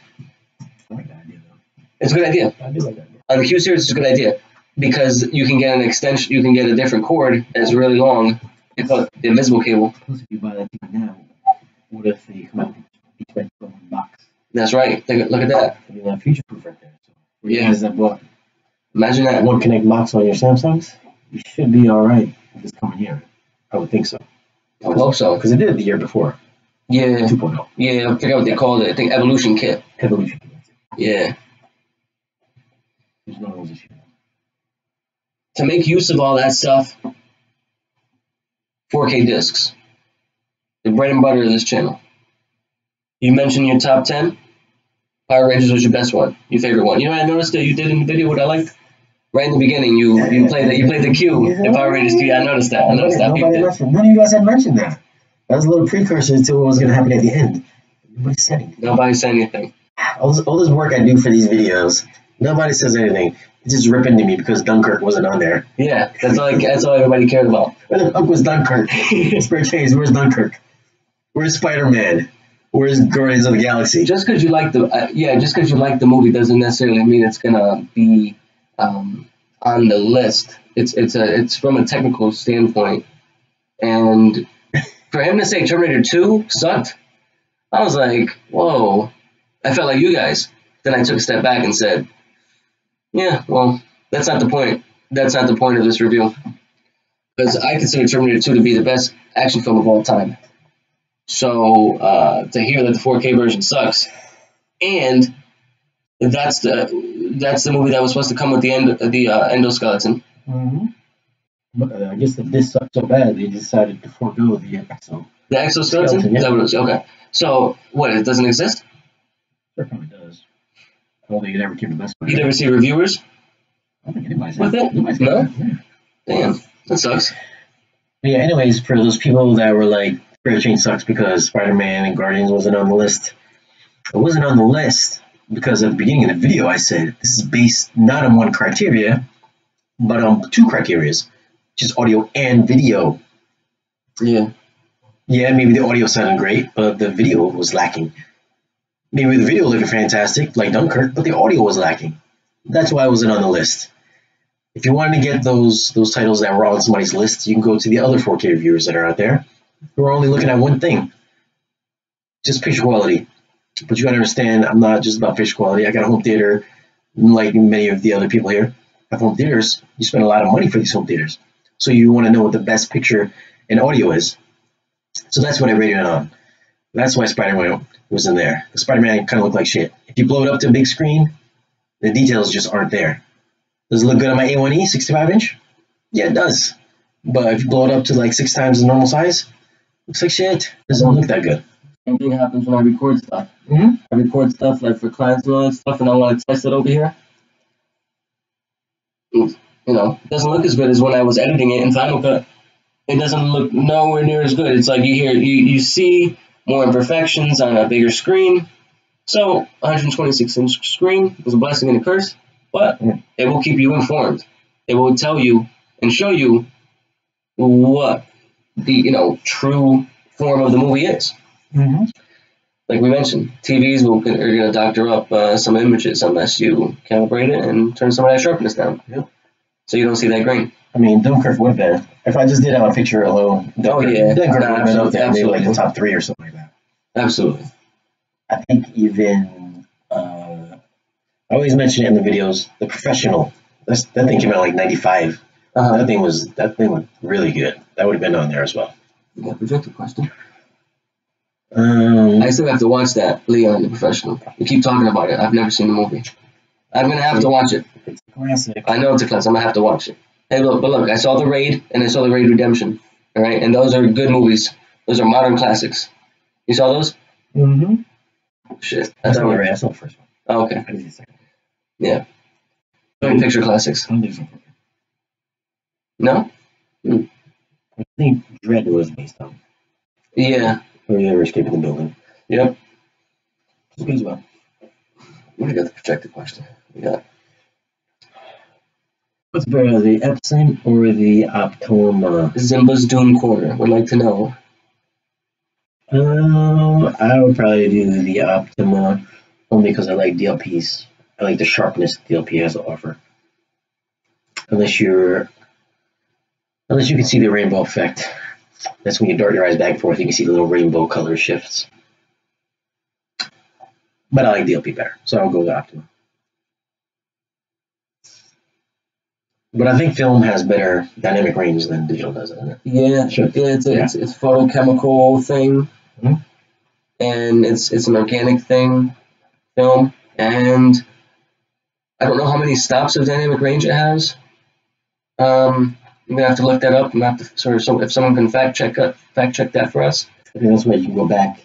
I like that idea though. It's a good idea. I do like that idea. On the Q series, it's a good idea because you can get an extension. You can get a different cord that's really long. It's called the invisible cable. Plus, if you buy that thing now, what if they come out each with one box? That's right. Look at that. I mean, future proof right there. So, for you Yeah. guys that bought Imagine that. one connect box on your Samsungs, you should be all right this coming year. I would think so. I hope so. Because it did the year before. Yeah. 2.0. Yeah. I forgot what they called it. I think Evolution Kit. Evolution. Yeah. There's no rules this year. To make use of all that stuff, 4K discs. The bread and butter of this channel. You mentioned your top 10. Power Rangers was your best one, your favorite one. You know what I noticed that you did in the video, what I liked? Right in the beginning, you played the Q, the Power Rangers Q. I noticed that. None of you guys had mentioned that. That was a little precursor to what was going to happen at the end. Nobody said anything. Nobody said anything. All this work I do for these videos, nobody says anything. It's just ripping to me because Dunkirk wasn't on there. Yeah, that's all everybody cared about. Where the fuck was Dunkirk? Spare change, where's Dunkirk? Where's Spider-Man? Where's Guardians of the Galaxy? Just because you like the movie doesn't necessarily mean it's gonna be on the list. It's from a technical standpoint, and for him to say Terminator 2 sucked, I was like, whoa. I felt like you guys. Then I took a step back and said, yeah, well, that's not the point. That's not the point of this review, because I consider Terminator 2 to be the best action film of all time. So to hear that the 4K version sucks, and that's the movie that was supposed to come with the endoskeleton. Mm-hmm. But I guess if this sucked so bad, they decided to forego the exo. The exoskeleton? Yeah. Is that what it was? Okay. So what? It doesn't exist? Sure, probably does. I don't think it ever came to Best Buy. You never see reviewers I don't think anybody's with it? No. Yeah. Damn, that sucks. But yeah. Anyways, for those people that were like, Spirit Change sucks because Spider-Man and Guardians wasn't on the list. It wasn't on the list because at the beginning of the video I said this is based not on one criteria, but on two criterias, which is audio and video. Yeah. Yeah, maybe the audio sounded great, but the video was lacking. Maybe the video looked fantastic, like Dunkirk, but the audio was lacking. That's why it wasn't on the list. If you wanted to get those titles that were on somebody's list, you can go to the other 4K reviewers that are out there who are only looking at one thing, just picture quality. But you gotta understand, I'm not just about picture quality. I got a home theater, like many of the other people here have home theaters. You spend a lot of money for these home theaters, so you want to know what the best picture and audio is. So that's what I rated it on. That's why Spider-Man was in there. Spider-Man kind of looked like shit. If you blow it up to a big screen, the details just aren't there. Does it look good on my A1E 65-inch? Yeah, it does. But if you blow it up to like 6 times the normal size, looks like shit. Doesn't look that good. Same thing happens when I record stuff. Mm-hmm. I record stuff like for clients and all that stuff, and I want to test it over here. You know, it doesn't look as good as when I was editing it in Final Cut. It doesn't look nowhere near as good. It's like you see more imperfections on a bigger screen. So 126-inch screen is a blessing and a curse, but it will keep you informed. It will tell you and show you what the true form of the movie is. Mm-hmm. Like we mentioned, TVs are going to doctor up some images unless you calibrate it and turn some of that sharpness down. Yep. So you don't see that grain. I mean, Dunkirk would have been. If I just did have a picture alone, Dunkirk would have been up there, maybe like the top 3 or something like that. Absolutely. I think even, I always mention it in the videos, The Professional. That thing came out like 95. That thing was really good. That would have been on there as well. Yeah, projected question. I I still have to watch that, Leon, The Professional. You keep talking about it. I've never seen the movie. I'm going to have to watch it. It's a classic. I know it's a classic. I'm going to have to watch it. Hey, look, I saw The Raid, and I saw The Raid Redemption. All right? And those are good movies. Those are modern classics. You saw those? Mm-hmm. Shit. I saw The Raid. I saw the first one. Oh, okay. I did the second one. Yeah. Picture classics. I don't think so. No? I think Dread was based on. Yeah. Or you ever escaping the building. Yep. It's good as well. We got the projected question. We got. What's better, the Epson or the Optima? Zimba's Dune Corner would like to know. I would probably do the Optima only because I like DLPs. I like the sharpness DLP has to offer. Unless you can see the rainbow effect. That's when you dart your eyes back and forth, you can see the little rainbow color shifts. But I like DLP better, so I'll go with Optima. But I think film has better dynamic range than digital does, doesn't it? Yeah, Sure. it's a photochemical thing, and it's an organic thing, film, and I don't know how many stops of dynamic range it has. I'm gonna have to look that up. I'm gonna have to if someone can fact check that for us. I think that's why you can go back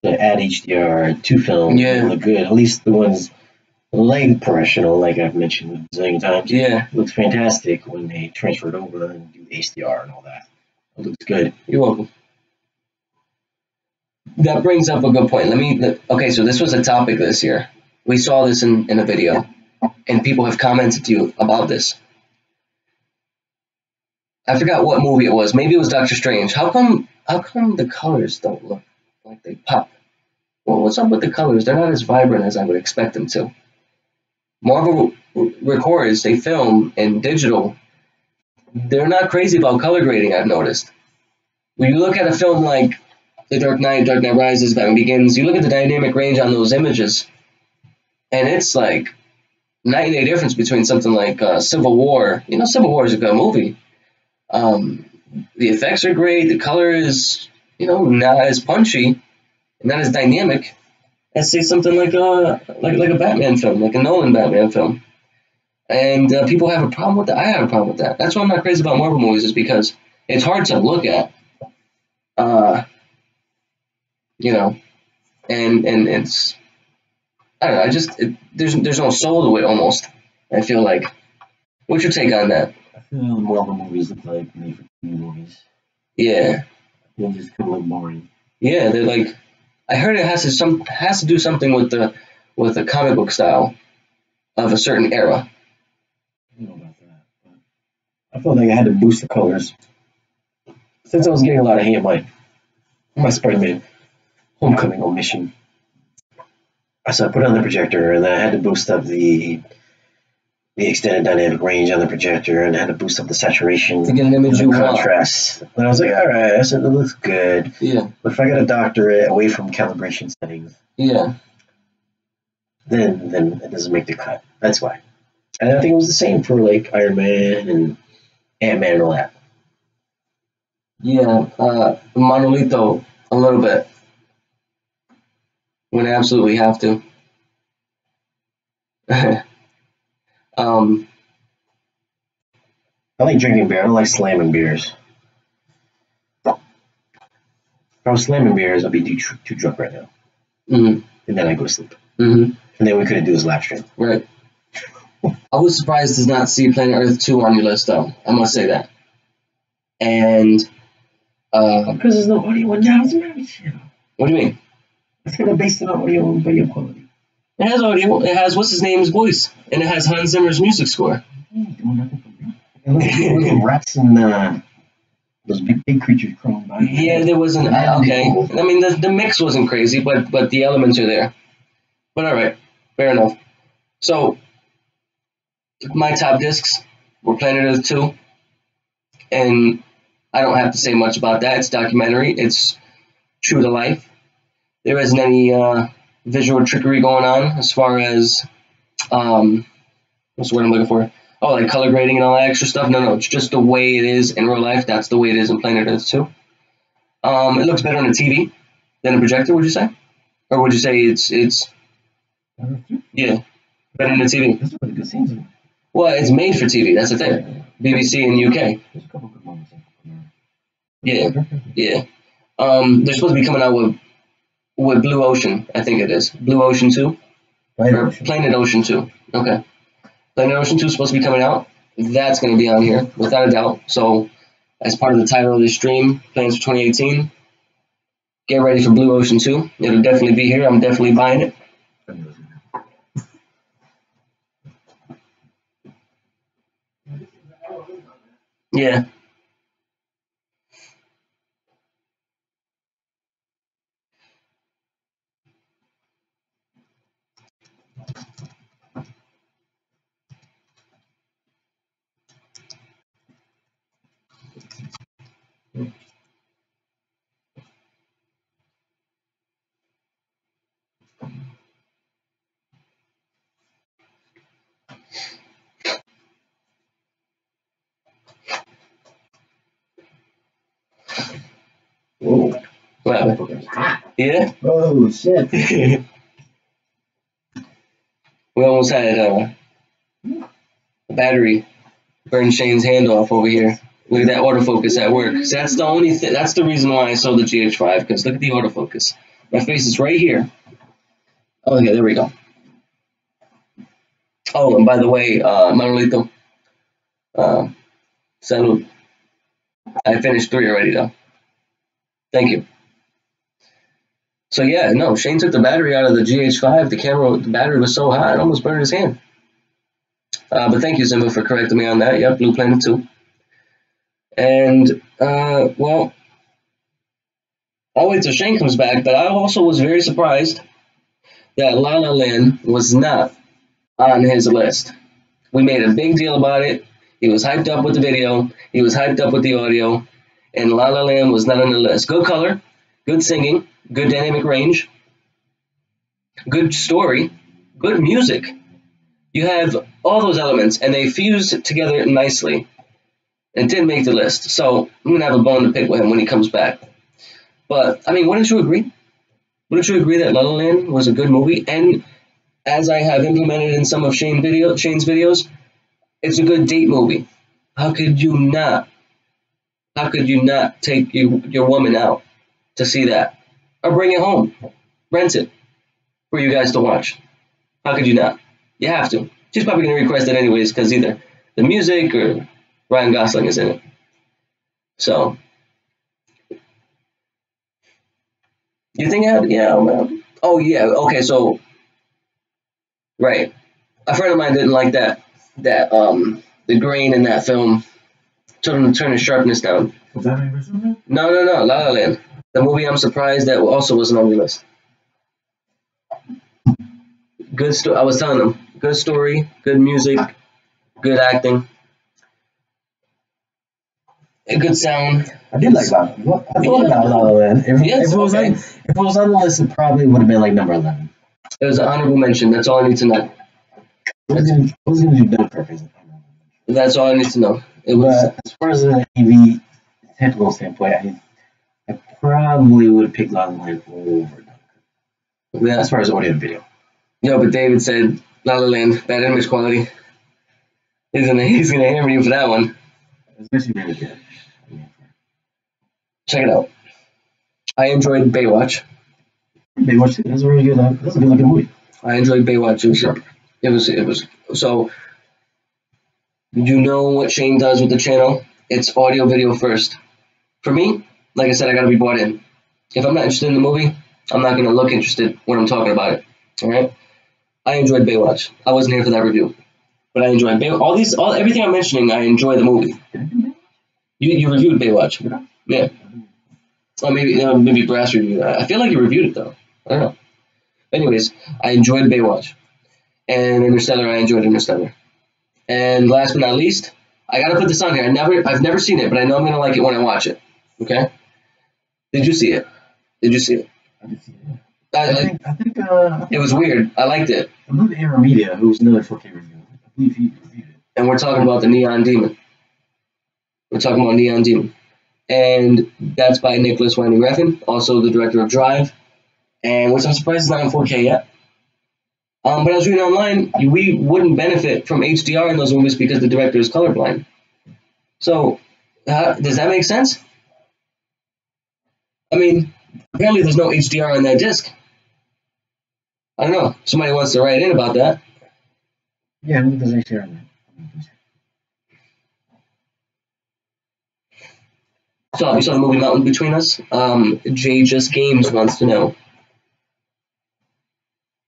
to add HDR to film. Yeah. Look good. At least the ones like professional, like I've mentioned a zillion times. Yeah. It looks fantastic when they transfer it over and do HDR and all that. It looks good. You're welcome. That brings up a good point. Okay, so this was a topic this year. We saw this in a video, and people have commented to you about this. I forgot what movie it was. Maybe it was Doctor Strange. How come the colors don't look like they pop? Well, what's up with the colors? They're not as vibrant as I would expect them to. Marvel records, they film in digital. They're not crazy about color grading, I've noticed. When you look at a film like The Dark Knight Rises, Batman Begins, you look at the dynamic range on those images, and it's like night and day difference between something like Civil War. You know, Civil War is a good movie. The effects are great. The color is, not as punchy, not as dynamic as say something like a Batman film, like a Nolan Batman film. And people have a problem with that. I have a problem with that. That's why I'm not crazy about Marvel movies, is because it's hard to look at. And it's, I don't know. There's no soul to it almost. I feel like. What's your take on that? I feel Marvel movies look like made for TV movies. Yeah. They just kind of look boring. Yeah, they're like. I heard it has to do something with the comic book style of a certain era. I don't know about that, but I felt like I had to boost the colors since I was getting a lot of hate on my Spider-Man Homecoming omission. So I put it on the projector, and then I had to boost up the extended dynamic range on the projector, and I had to boost up the saturation to get an image you want. Contrast. And I was like, all right, I said it looks good. Yeah. But if I got to doctor it away from calibration settings, yeah, then it doesn't make the cut. That's why. And I think it was the same for like Iron Man and Ant-Man and all that. Yeah, Monolito a little bit when I absolutely have to. I like drinking beer. I don't like slamming beers. If I was slamming beers, I'd be too drunk right now. Mm-hmm. And then I go to sleep. Mm-hmm. And then we couldn't do this live stream. Right. I was surprised to not see Planet Earth 2 on your list, though. I must say that. And because there's no audio now. What do you mean? It's gonna base it on audio and video quality. It has audio. It has what's his name's voice, and it has Hans Zimmer's music score. And look at rats and those big creatures crawling by. Yeah, there wasn't. Okay, I mean the mix wasn't crazy, but the elements are there. But all right, fair enough. So my top discs were Planet Earth 2, and I don't have to say much about that. It's documentary. It's true to life. There isn't any visual trickery going on as far as what's the word I'm looking for? Oh, like color grading and all that extra stuff. No, it's just the way it is in real life. That's the way it is in Planet Earth 2. It looks better on a TV than a projector, would you say? Or would you say it's yeah, better than a TV? There's really good scenes in it. Well, it's made for TV. That's the thing. BBC in UK. There's a couple good moments. Yeah. They're supposed to be coming out with Blue Ocean. I think it is Blue Ocean 2 or Planet Ocean 2. Okay. Planet Ocean 2 is supposed to be coming out. That's going to be on here, without a doubt. So, as part of the title of this stream, plans for 2018, get ready for Blue Ocean 2. It'll definitely be here. I'm definitely buying it. Yeah. Whoa. What happened? Yeah? Oh, shit. We almost had a battery burn Shane's hand off over here. Look at that autofocus at work. So that's the only that's the reason why I sold the GH5, because look at the autofocus. My face is right here. Oh yeah, there we go. Oh, and by the way, Manolito, salud. I finished 3 already though. Thank you. So yeah, no, Shane took the battery out of the GH5. The battery was so hot, it almost burned his hand. But thank you, Simba, for correcting me on that. Yep, Blue Planet 2. And, well, I'll wait till Shane comes back, but I also was very surprised that La La Land was not on his list. We made a big deal about it. He was hyped up with the video. He was hyped up with the audio. And La La Land was not on the list. Good color, good singing, good dynamic range, good story, good music. You have all those elements, and they fused together nicely. It didn't make the list. So I'm going to have a bone to pick with him when he comes back. But, I mean, wouldn't you agree? Wouldn't you agree that La La Land was a good movie? And as I have implemented in some of Shane's videos, it's a good date movie. How could you not take your woman out to see that? Or bring it home. Rent it for you guys to watch. How could you not? You have to. She's probably going to request it anyways, because either the music or Ryan Gosling is in it. So, you think yeah, man. Oh, yeah, okay, so, right. A friend of mine didn't like the grain in that film. Told him to turn the sharpness down. Was that any No, La La Land. The movie I'm surprised that also wasn't on the list. Good story. I was telling him, good story, good music, good acting, a good sound. I did like that. I thought about La La Land. If it was on the list, it probably would have been like number 11. It was an honorable mention. That's all I need to know. I was gonna do Dunkirk. That's all I need to know. It was. But as far as an AV technical standpoint, I probably would have picked La La Land over Dunkirk. Yeah. As far as audio and video. No, but David said La La Land, bad image quality. He's gonna hammer you for that one. Especially really good. Check it out. I enjoyed Baywatch. Baywatch, it was a really good. That was a good looking movie. I enjoyed Baywatch. It was so. You know what Shane does with the channel? It's audio video first. For me, like I said, I gotta be bought in. If I'm not interested in the movie, I'm not gonna look interested when I'm talking about it. All right. I enjoyed Baywatch. I wasn't here for that review, but I enjoyed Baywatch. Everything I'm mentioning, I enjoy the movie. You reviewed Baywatch. Yeah. Oh, maybe Brass reviewed it. I feel like you reviewed it though. I don't know. Anyways, I enjoyed Baywatch, and Interstellar. I enjoyed Interstellar. And last but not least, I gotta put this on here. I've never seen it, but I know I'm gonna like it when I watch it. Okay? Did you see it? I did see it. I think it was weird. I liked it. I believe Aaron Media, who's another 4K review. I believe he reviewed it. And we're talking about the Neon Demon. We're talking about Neon Demon. And that's by Nicholas Winding Refn, also the director of Drive. And which I'm surprised is not in 4K yet. But I was reading online, we wouldn't benefit from HDR in those movies because the director is colorblind. So, does that make sense? I mean, apparently there's no HDR on that disc. I don't know. Somebody wants to write in about that. Yeah, I don't think there's HDR on that. You saw the movie Mountain Between Us? Jay Just Games wants to know.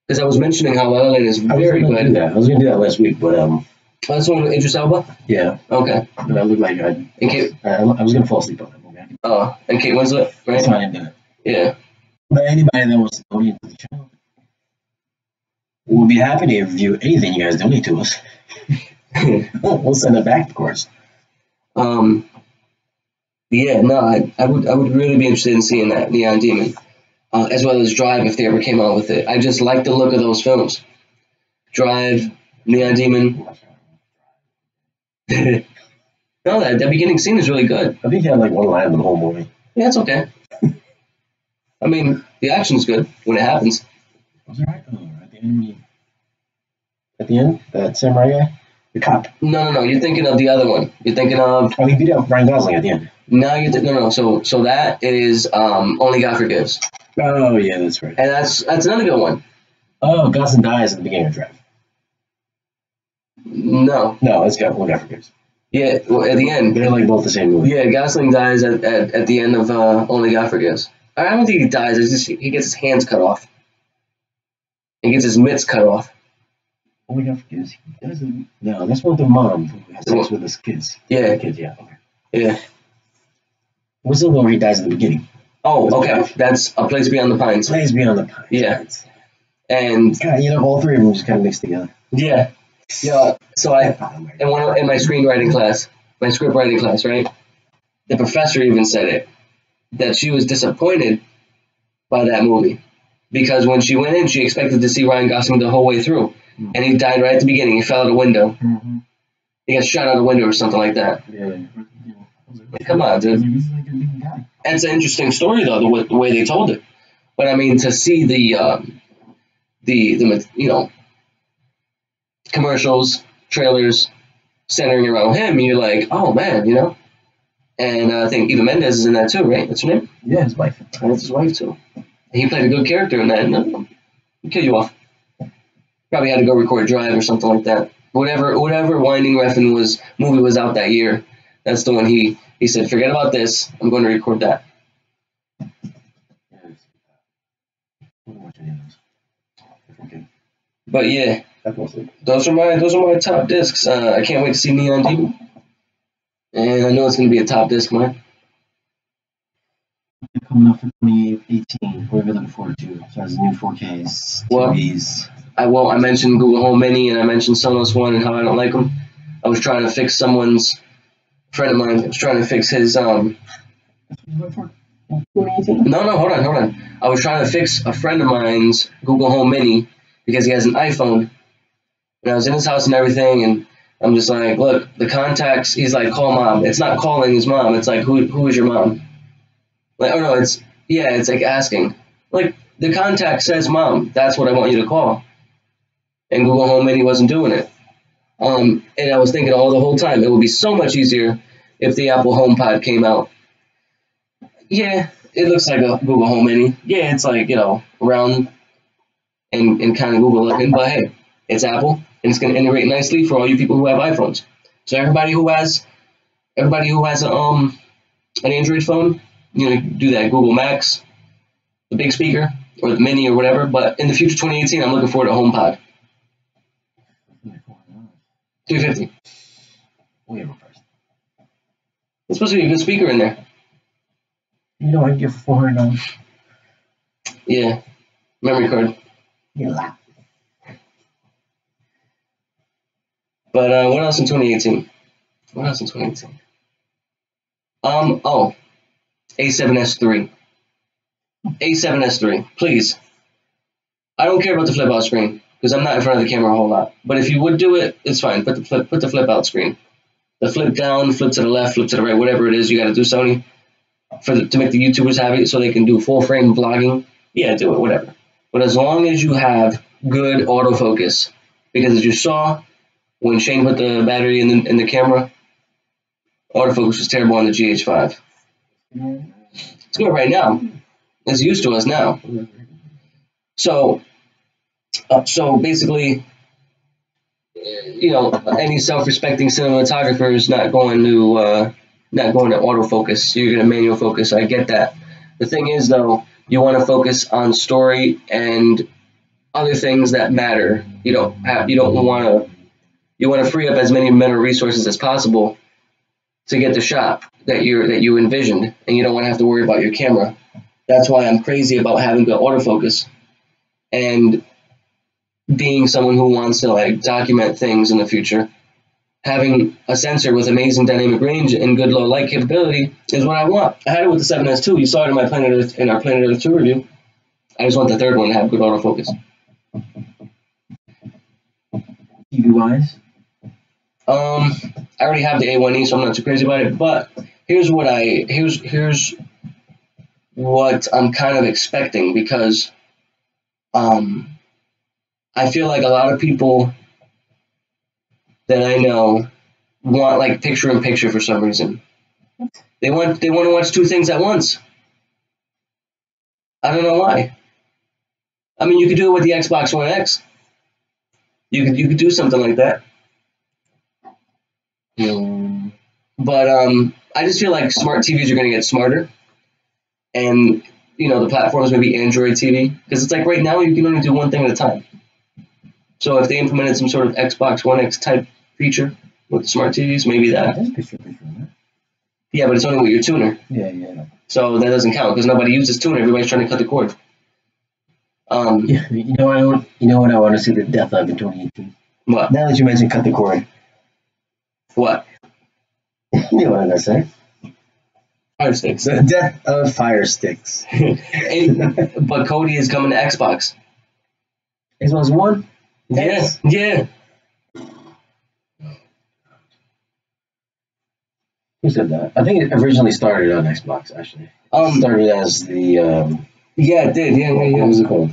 Because I was mentioning how La La Land is very good. I was going to do that last week, but That's one with Idris Elba? yeah. Okay. But I looked like I was going to fall asleep on that movie. Oh, and Kate Winslet, right? That's why I didn't do it. Yeah. But anybody that wants to donate to the channel, we'll be happy to review anything you guys donate to us. We'll send it back, of course. Yeah, no, I would really be interested in seeing that Neon Demon, as well as Drive if they ever came out with it. I just like the look of those films. Drive, Neon Demon. No, that beginning scene is really good. I think he had like one line in the whole movie. Yeah, it's okay. I mean, the action's good when it happens. Was it right? Oh, at the end, that samurai guy, the cop. No. You're thinking of the other one. You're thinking of. Oh, he beat up Ryan Gosling at the end. No, no. So that is Only God Forgives. Oh yeah, that's right. And that's another good one. Oh, Gosling dies at the beginning of Drive. No, it's got Only God Forgives. Yeah, well, at the end. They're like both the same movie. Yeah, Gosling dies at the end of Only God Forgives. I don't think he dies. It's just he gets his hands cut off. He gets his mitts cut off. Only God Forgives. He doesn't. No, that's one with the mom who has sex with his kids. Yeah. The kids. Yeah. Okay. Yeah. What's the one where he dies at the beginning? Oh, okay. That's A Place Beyond the Pines. Place Beyond the Pines. Yeah. And God, all three of them just kind of mixed together. Yeah. Yeah. So in my screenwriting class, my script writing class, right? The professor even said it, that she was disappointed by that movie because when she went in, she expected to see Ryan Gosling the whole way through, and he died right at the beginning. He fell out a window. Mm-hmm. He got shot out a window or something like that. Yeah. Come on, dude. He's like a big guy. It's an interesting story though, the way they told it. But I mean, to see the commercials, trailers centering around him, you're like, oh man, And I think Eva Mendes is in that too, right? That's her name? Yeah, his wife. And that's his wife too. And he played a good character in that. No, he'll kill you off. Probably had to go record Drive or something like that. Whatever Winding Refn movie was out that year, that's the one he said, forget about this, I'm going to record that. But yeah, those are my top discs. I can't wait to see Neon Demon. And I know it's going to be a top disc, man. Coming up for 2018, what are we looking forward to? So as new 4Ks, TVs. I mentioned Google Home Mini and I mentioned Sonos One and how I don't like them. I was trying to fix someone's friend of mine. I was trying to fix his No, hold on. I was trying to fix a friend of mine's Google Home Mini because he has an iPhone. And I was in his house and everything, and I'm just like, look, the contacts. He's like, call mom. It's not calling his mom. It's like, who is your mom? Like, oh no, it's like asking. Like, the contact says mom. That's what I want you to call. And Google Home Mini wasn't doing it. And I was thinking the whole time, it would be so much easier if the Apple HomePod came out. Yeah, it looks like a Google Home Mini. Yeah, it's like, round and kind of Google looking, but hey, it's Apple, and it's going to integrate nicely for all you people who have iPhones. So everybody who has an Android phone, do that Google Max, the big speaker, or the Mini or whatever. But in the future, 2018, I'm looking forward to HomePod. $350. It's supposed to be a good speaker in there. I can get $400. Yeah, memory card. Yeah. But what else in 2018? A7S3. A7S3, please. I don't care about the flip out screen because I'm not in front of the camera a whole lot. But if you would do it, it's fine. Put the flip out screen. The flip down, flip to the left, flip to the right, whatever it is you got to do, Sony, to make the YouTubers happy so they can do full frame vlogging. Yeah, do it, whatever. But as long as you have good autofocus, because as you saw when Shane put the battery in the camera, autofocus was terrible on the GH5. It's good right now. It's used to us now. So basically, any self-respecting cinematographer is not going to not going to autofocus. So you're going to manual focus. I get that. The thing is, though, you want to focus on story and other things that matter. You want to free up as many mental resources as possible to get the shot that you envisioned, and you don't want to have to worry about your camera. That's why I'm crazy about having good autofocus and being someone who wants to like document things in the future. Having a sensor with amazing dynamic range and good low light capability is what I want. I had it with the 7S2. You saw it in my Planet Earth, in our Planet Earth 2 review. I just want the third one to have good autofocus. TV wise, I already have the A1E, so I'm not too crazy about it. But here's what I'm kind of expecting, because I feel like a lot of people that I know want like picture in picture for some reason. They want to watch two things at once. I don't know why. I mean, you could do it with the Xbox One X. You could do something like that. But I just feel like smart TVs are going to get smarter, and the platforms may be Android TV, because it's like right now you can only do one thing at a time. So if they implemented some sort of Xbox One X type feature with the smart TVs, maybe that. Yeah, but it's only with your tuner. Yeah. So that doesn't count because nobody uses tuner. Everybody's trying to cut the cord. Yeah, you know what I want to see the death of in 2018. What? Now that you mentioned cut the cord. What? You know what I'm gonna say. Fire sticks. The death of fire sticks. But Cody is coming to Xbox. Xbox One? Yes. Yeah. Who said that? I think it originally started on Xbox, actually. It started as the yeah, it did. Yeah. What was it called?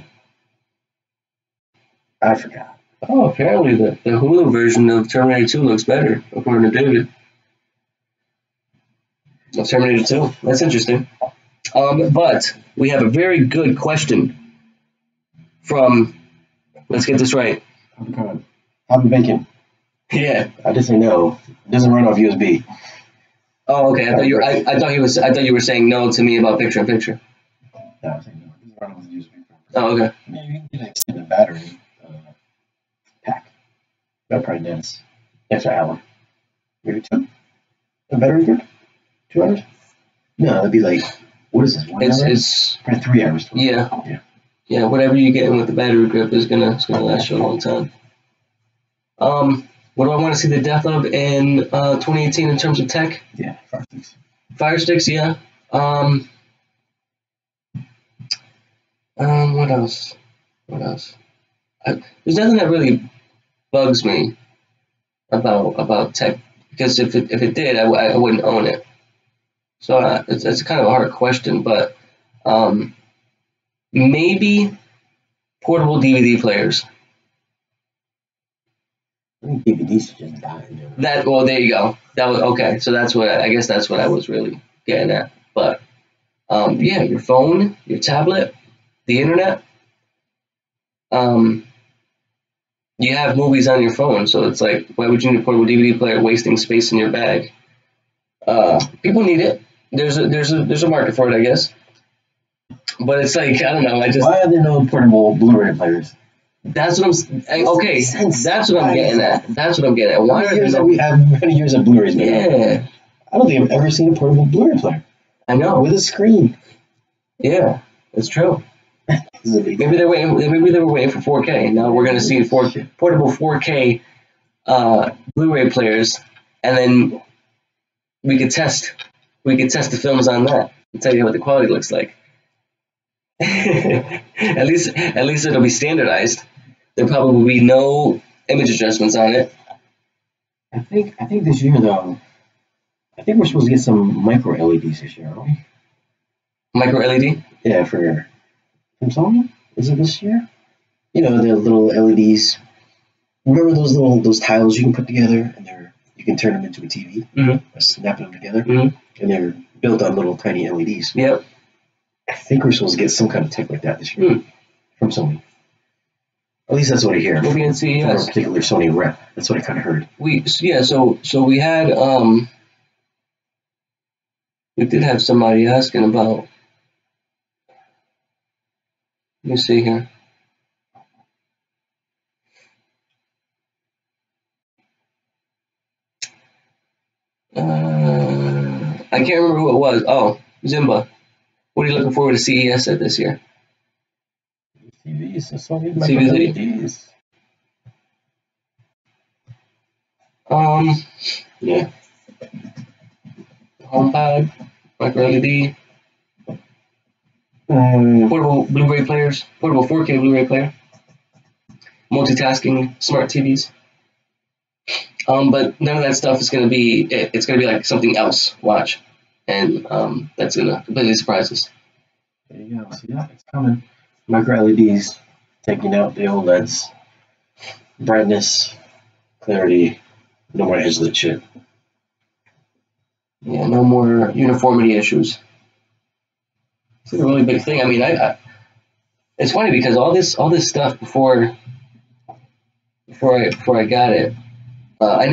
I forgot. Oh, apparently the Hulu version of Terminator 2 looks better, according to David. Of Terminator 2. That's interesting. But we have a very good question from, let's get this right. Happy Bacon. Yeah. I just say no. It doesn't run off USB. Oh, okay. I thought you were saying no to me about picture in picture. No, I was saying no. It doesn't run off USB. Oh, okay. Yeah, you can get an extended battery pack. That'll probably dance extra hour. Maybe 2. A battery group? 2 hours? No, that'd be like, what is this? 1 hour? It's probably 3 hours. Yeah. Whatever you get in with the battery grip is gonna last you a long time. What do I want to see the death of in 2018 in terms of tech? Yeah, fire sticks. Fire sticks, yeah. What else? There's nothing that really bugs me about tech, because if it did, I wouldn't own it. So it's kind of a hard question, but maybe portable DVD players. I think DVDs just died. Well, there you go. That was okay. So I guess that's what I was really getting at. But yeah, your phone, your tablet, the internet. You have movies on your phone, so it's like, why would you need a portable DVD player wasting space in your bag? People need it. There's a market for it, I guess. But it's like, I don't know. Why are there no portable Blu-ray players? That's what I'm. Okay, that's what I'm getting at. Why are there we have many years of Blu-rays now? Yeah. I don't think I've ever seen a portable Blu-ray player. I know. With a screen. Yeah, it's true. Maybe they were waiting for 4K. Now we're gonna see portable 4K Blu-ray players, and then we could test the films on that and tell you what the quality looks like. at least it'll be standardized. There'll probably be no image adjustments on it. I think this year though, I think we're supposed to get some micro LEDs this year, aren't we? Micro LED? Yeah, from Sony? Is it this year? The little LEDs. Remember those tiles you can put together and you can turn them into a TV? Mm-hmm. Snap them together, mm-hmm. and they're built on little tiny LEDs. Yep. I think we're supposed to get some kind of tech like that this year from Sony. At least that's what I hear. We'll be in CES. From a particular Sony rep. That's what I kind of heard. So we had We did have somebody asking about. Let me see here. I can't remember who it was. Oh, Zimba. What are you looking forward to CES at this year? TVs, Sony micro LEDs. Yeah. HomePod, micro LED. Portable Blu-ray players, portable 4K Blu-ray player, multitasking smart TVs. But none of that stuff is going to be. It's going to be like something else. Watch, and that's going to completely surprise us. There you go. See that? It's coming. Micro LEDs taking out the OLEDs. Brightness, clarity, no more edge lit shit. Yeah, no more uniformity issues. It's a really big thing. I mean, it's funny because all this stuff before I got it, I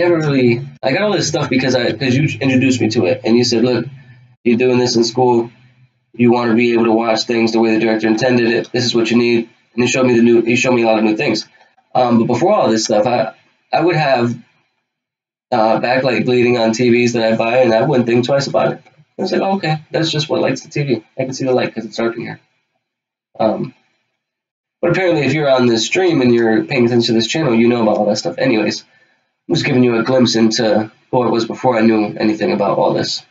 got all this stuff because you introduced me to it, and you said, look, you're doing this in school, you want to be able to watch things the way the director intended it. This is what you need, and you showed me a lot of new things. But before all this stuff, I would have backlight bleeding on TVs that I buy, and I wouldn't think twice about it. I was like, oh, okay, that's just what lights the TV. I can see the light because it's dark in here. But apparently, if you're on this stream and you're paying attention to this channel, you know about all that stuff. Anyways, I'm just giving you a glimpse into who I was before I knew anything about all this.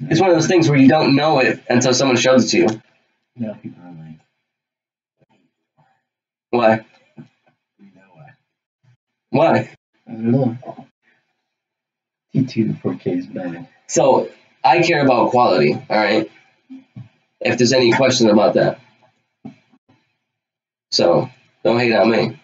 It's one of those things where you don't know it until someone shows it to you. No, people are like, Why? you know why? Why? I don't know. T2 to 4K is bad. So, I care about quality, alright? If there's any question about that. So, don't hate on me.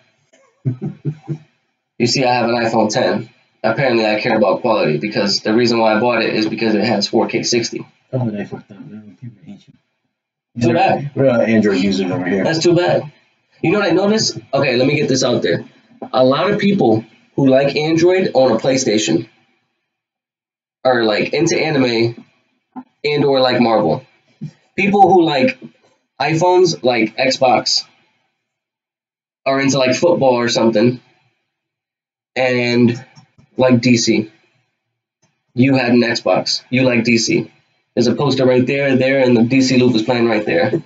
You see, I have an iPhone 10. Apparently, I care about quality because the reason why I bought it is because it has 4K 60. Oh, they fucked up. No, people hate you. Too bad. We're Android users over here. That's too bad. You know what I noticed? Okay, let me get this out there. A lot of people who like Android own a PlayStation. Are like into anime and or like Marvel. People who like iPhones, like Xbox, are into like football or something, and like DC. You had an Xbox. You like DC. There's a poster right there, and the DC loop is playing right there.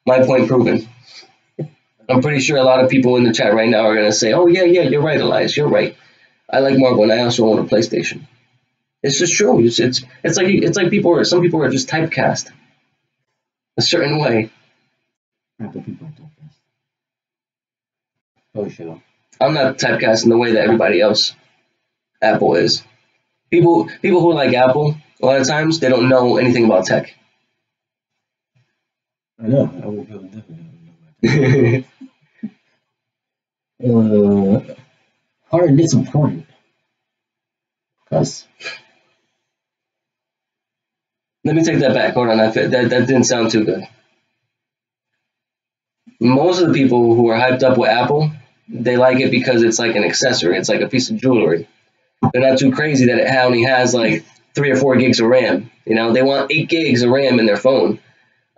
My point proven. I'm pretty sure a lot of people in the chat right now are gonna say, "Oh yeah, you're right, Elias. You're right. I like Marvel, and I also own a PlayStation." It's just true. It's like some people are just typecast a certain way. Apple people don't test. Oh, sure. I'm not typecast in the way that everybody else Apple is. People who like Apple, a lot of times they don't know anything about tech. I know. I will definitely know about that. Hard is important. Because. Let me take that back. Hold on, that didn't sound too good. Most of the people who are hyped up with Apple, they like it because it's like an accessory. It's like a piece of jewelry. They're not too crazy that it only has like 3 or 4 gigs of RAM. You know, they want 8 gigs of RAM in their phone.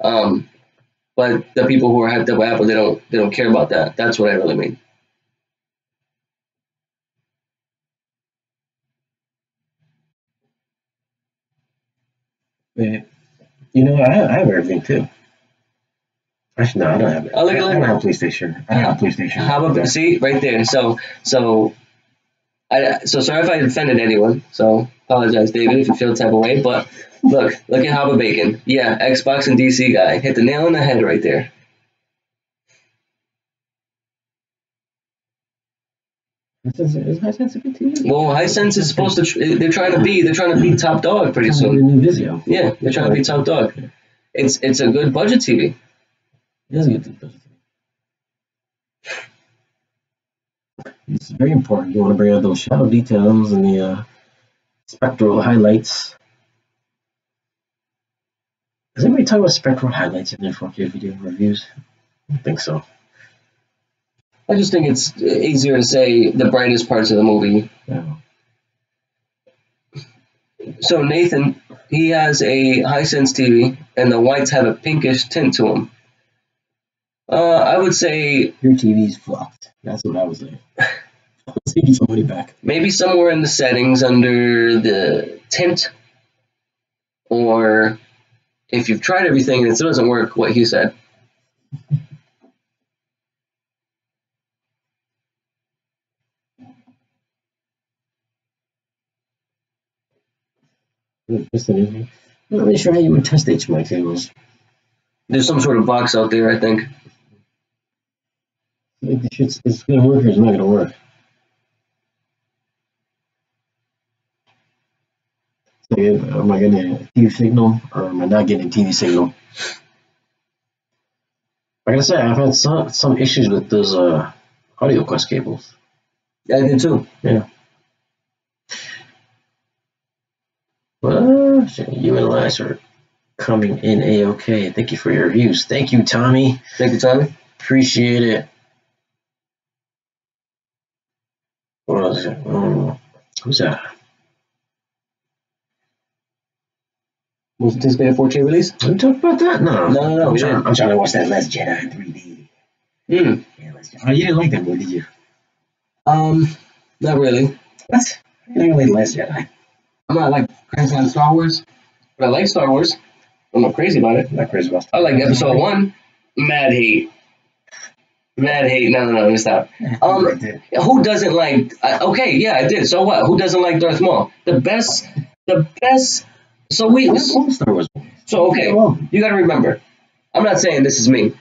But the people who are hyped up with Apple, they don't care about that. That's what I really mean. You know, I have everything too. Actually, no, I don't have it. I don't have a PlayStation. I don't have a PlayStation. How about see right there? So sorry if I offended anyone. So apologize, David, if you feel the type of way. But look at Haba Bacon. Yeah, Xbox and DC guy hit the nail on the head right there. Is Hisense a good TV? Well, Hisense is supposed to. They're trying to be top dog pretty soon. A new Vizio. Yeah, they're trying to be top dog. It's a good budget TV. It is a good budget TV. It's very important. You want to bring out those shadow details and the spectral highlights. Does anybody talk about spectral highlights in their 4K video reviews? I don't think so. I just think it's easier to say the brightest parts of the movie. Yeah. So Nathan, he has a Hisense TV, and the whites have a pinkish tint to them. I would say your TV's fucked. That's what I was saying. I'll take you some money back. Maybe somewhere in the settings under the tint, or if you've tried everything and it still doesn't work, what he said. What's the name? I'm not really sure how you would test HDMI cables. There's some sort of box out there, I think. Like the shit's, it's gonna work or it's not gonna work. So, am I getting a TV signal or am I not getting a TV signal? Like I said, I've had some issues with those audio quest cables. Yeah, I did too. Yeah. Well, you and Elias are coming in A-OK. Thank you for your reviews. Thank you, Tommy. Thank you, Tommy. Appreciate it. What else? Who's that? Most anticipated 4K release? Did we talk about that? No. No. I'm trying to watch that Last Jedi in 3D. Yeah, Last Jedi. Oh, you didn't like that movie, did you? Not really. What? You didn't like Last Jedi? I'm not like crazy on Star Wars, but I like Star Wars. I'm not crazy about it. I'm not crazy about it. I like Episode 1. Mad hate. No, stop. Who doesn't like? Okay, yeah, I did. So what? Who doesn't like Darth Maul? The best. So Star Wars. So okay, you got to remember. I'm not saying this is me,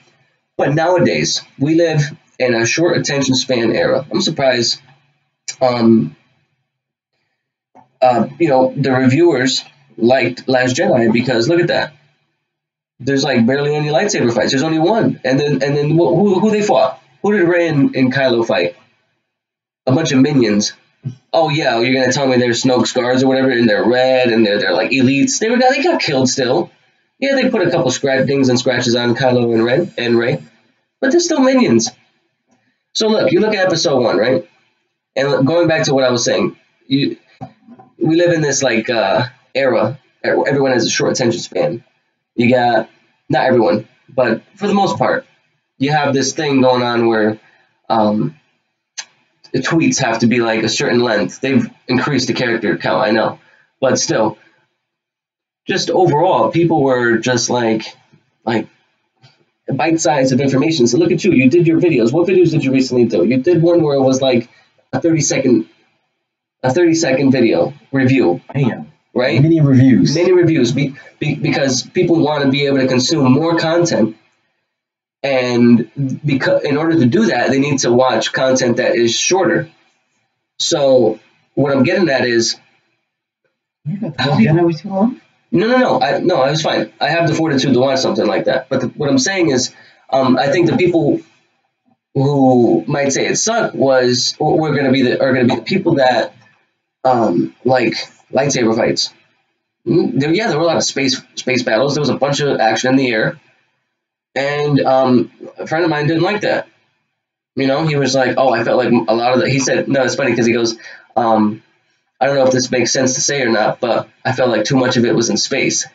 but nowadays we live in a short attention span era. I'm surprised. The reviewers liked Last Jedi because look at that. There's like barely any lightsaber fights. There's only one, and then who they fought? Who did Rey and Kylo fight? A bunch of minions. Oh yeah, you're gonna tell me they're Snoke's guards or whatever, and they're red and they're like elites. They got killed still. Yeah, they put a couple scratches on Kylo and Rey, but they're still minions. So you look at Episode 1, right? And going back to what I was saying, we live in this like era. Everyone has a short attention span. You got, not everyone, but for the most part, you have this thing going on where the tweets have to be like a certain length. They've increased the character count, I know, but still, just overall, people were just like bite size of information. So look at you. You did your videos. What videos did you recently do? You did one where it was like a 30-second video review. Damn. Right? Many reviews. Because people want to be able to consume more content, and because in order to do that, they need to watch content that is shorter. So what I'm getting at is, You got the Jedi was too long? No. I was fine. I have the fortitude to watch something like that. But what I'm saying is, I think the people who might say it sucked are going to be the people that like lightsaber fights. There were a lot of space battles. There was a bunch of action in the air, and a friend of mine didn't like that. He was like, "Oh, I felt like a lot of that." He said, "No, it's funny because he goes, I don't know if this makes sense to say or not, but I felt like too much of it was in space."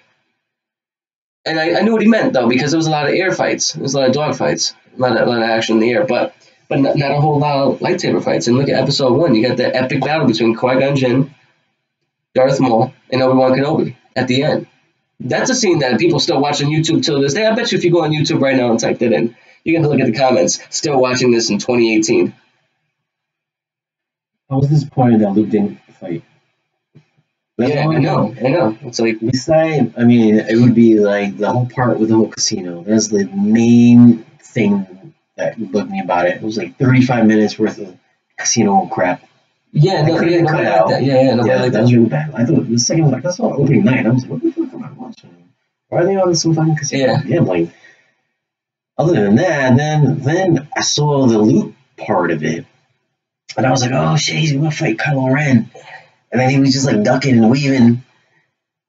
And I knew what he meant though, because there was a lot of air fights, there was a lot of dog fights, a lot of action in the air, but not a whole lot of lightsaber fights. And look at Episode 1, you got the epic battle between Qui-Gon Jinn, Darth Maul, and Obi-Wan Kenobi at the end. That's a scene that people still watch on YouTube till this day. I bet you if you go on YouTube right now and type that in, you're going to look at the comments, still watching this in 2018. I was disappointed that Luke didn't fight. Yeah, I know. It's like, besides, it would be like the whole part with the whole casino. That's the main thing that bugged me about it. It was like 35 minutes worth of casino crap. Yeah, nobody like that. Yeah, nobody like that. That was really bad. I thought the second was like, that's all opening night. I was like, what the fuck am I watching? Why are they on some fucking casino gambling? Other than that, then I saw the loot part of it, and I was like, oh shit, he's gonna fight Kylo Ren, and then he was just like ducking and weaving,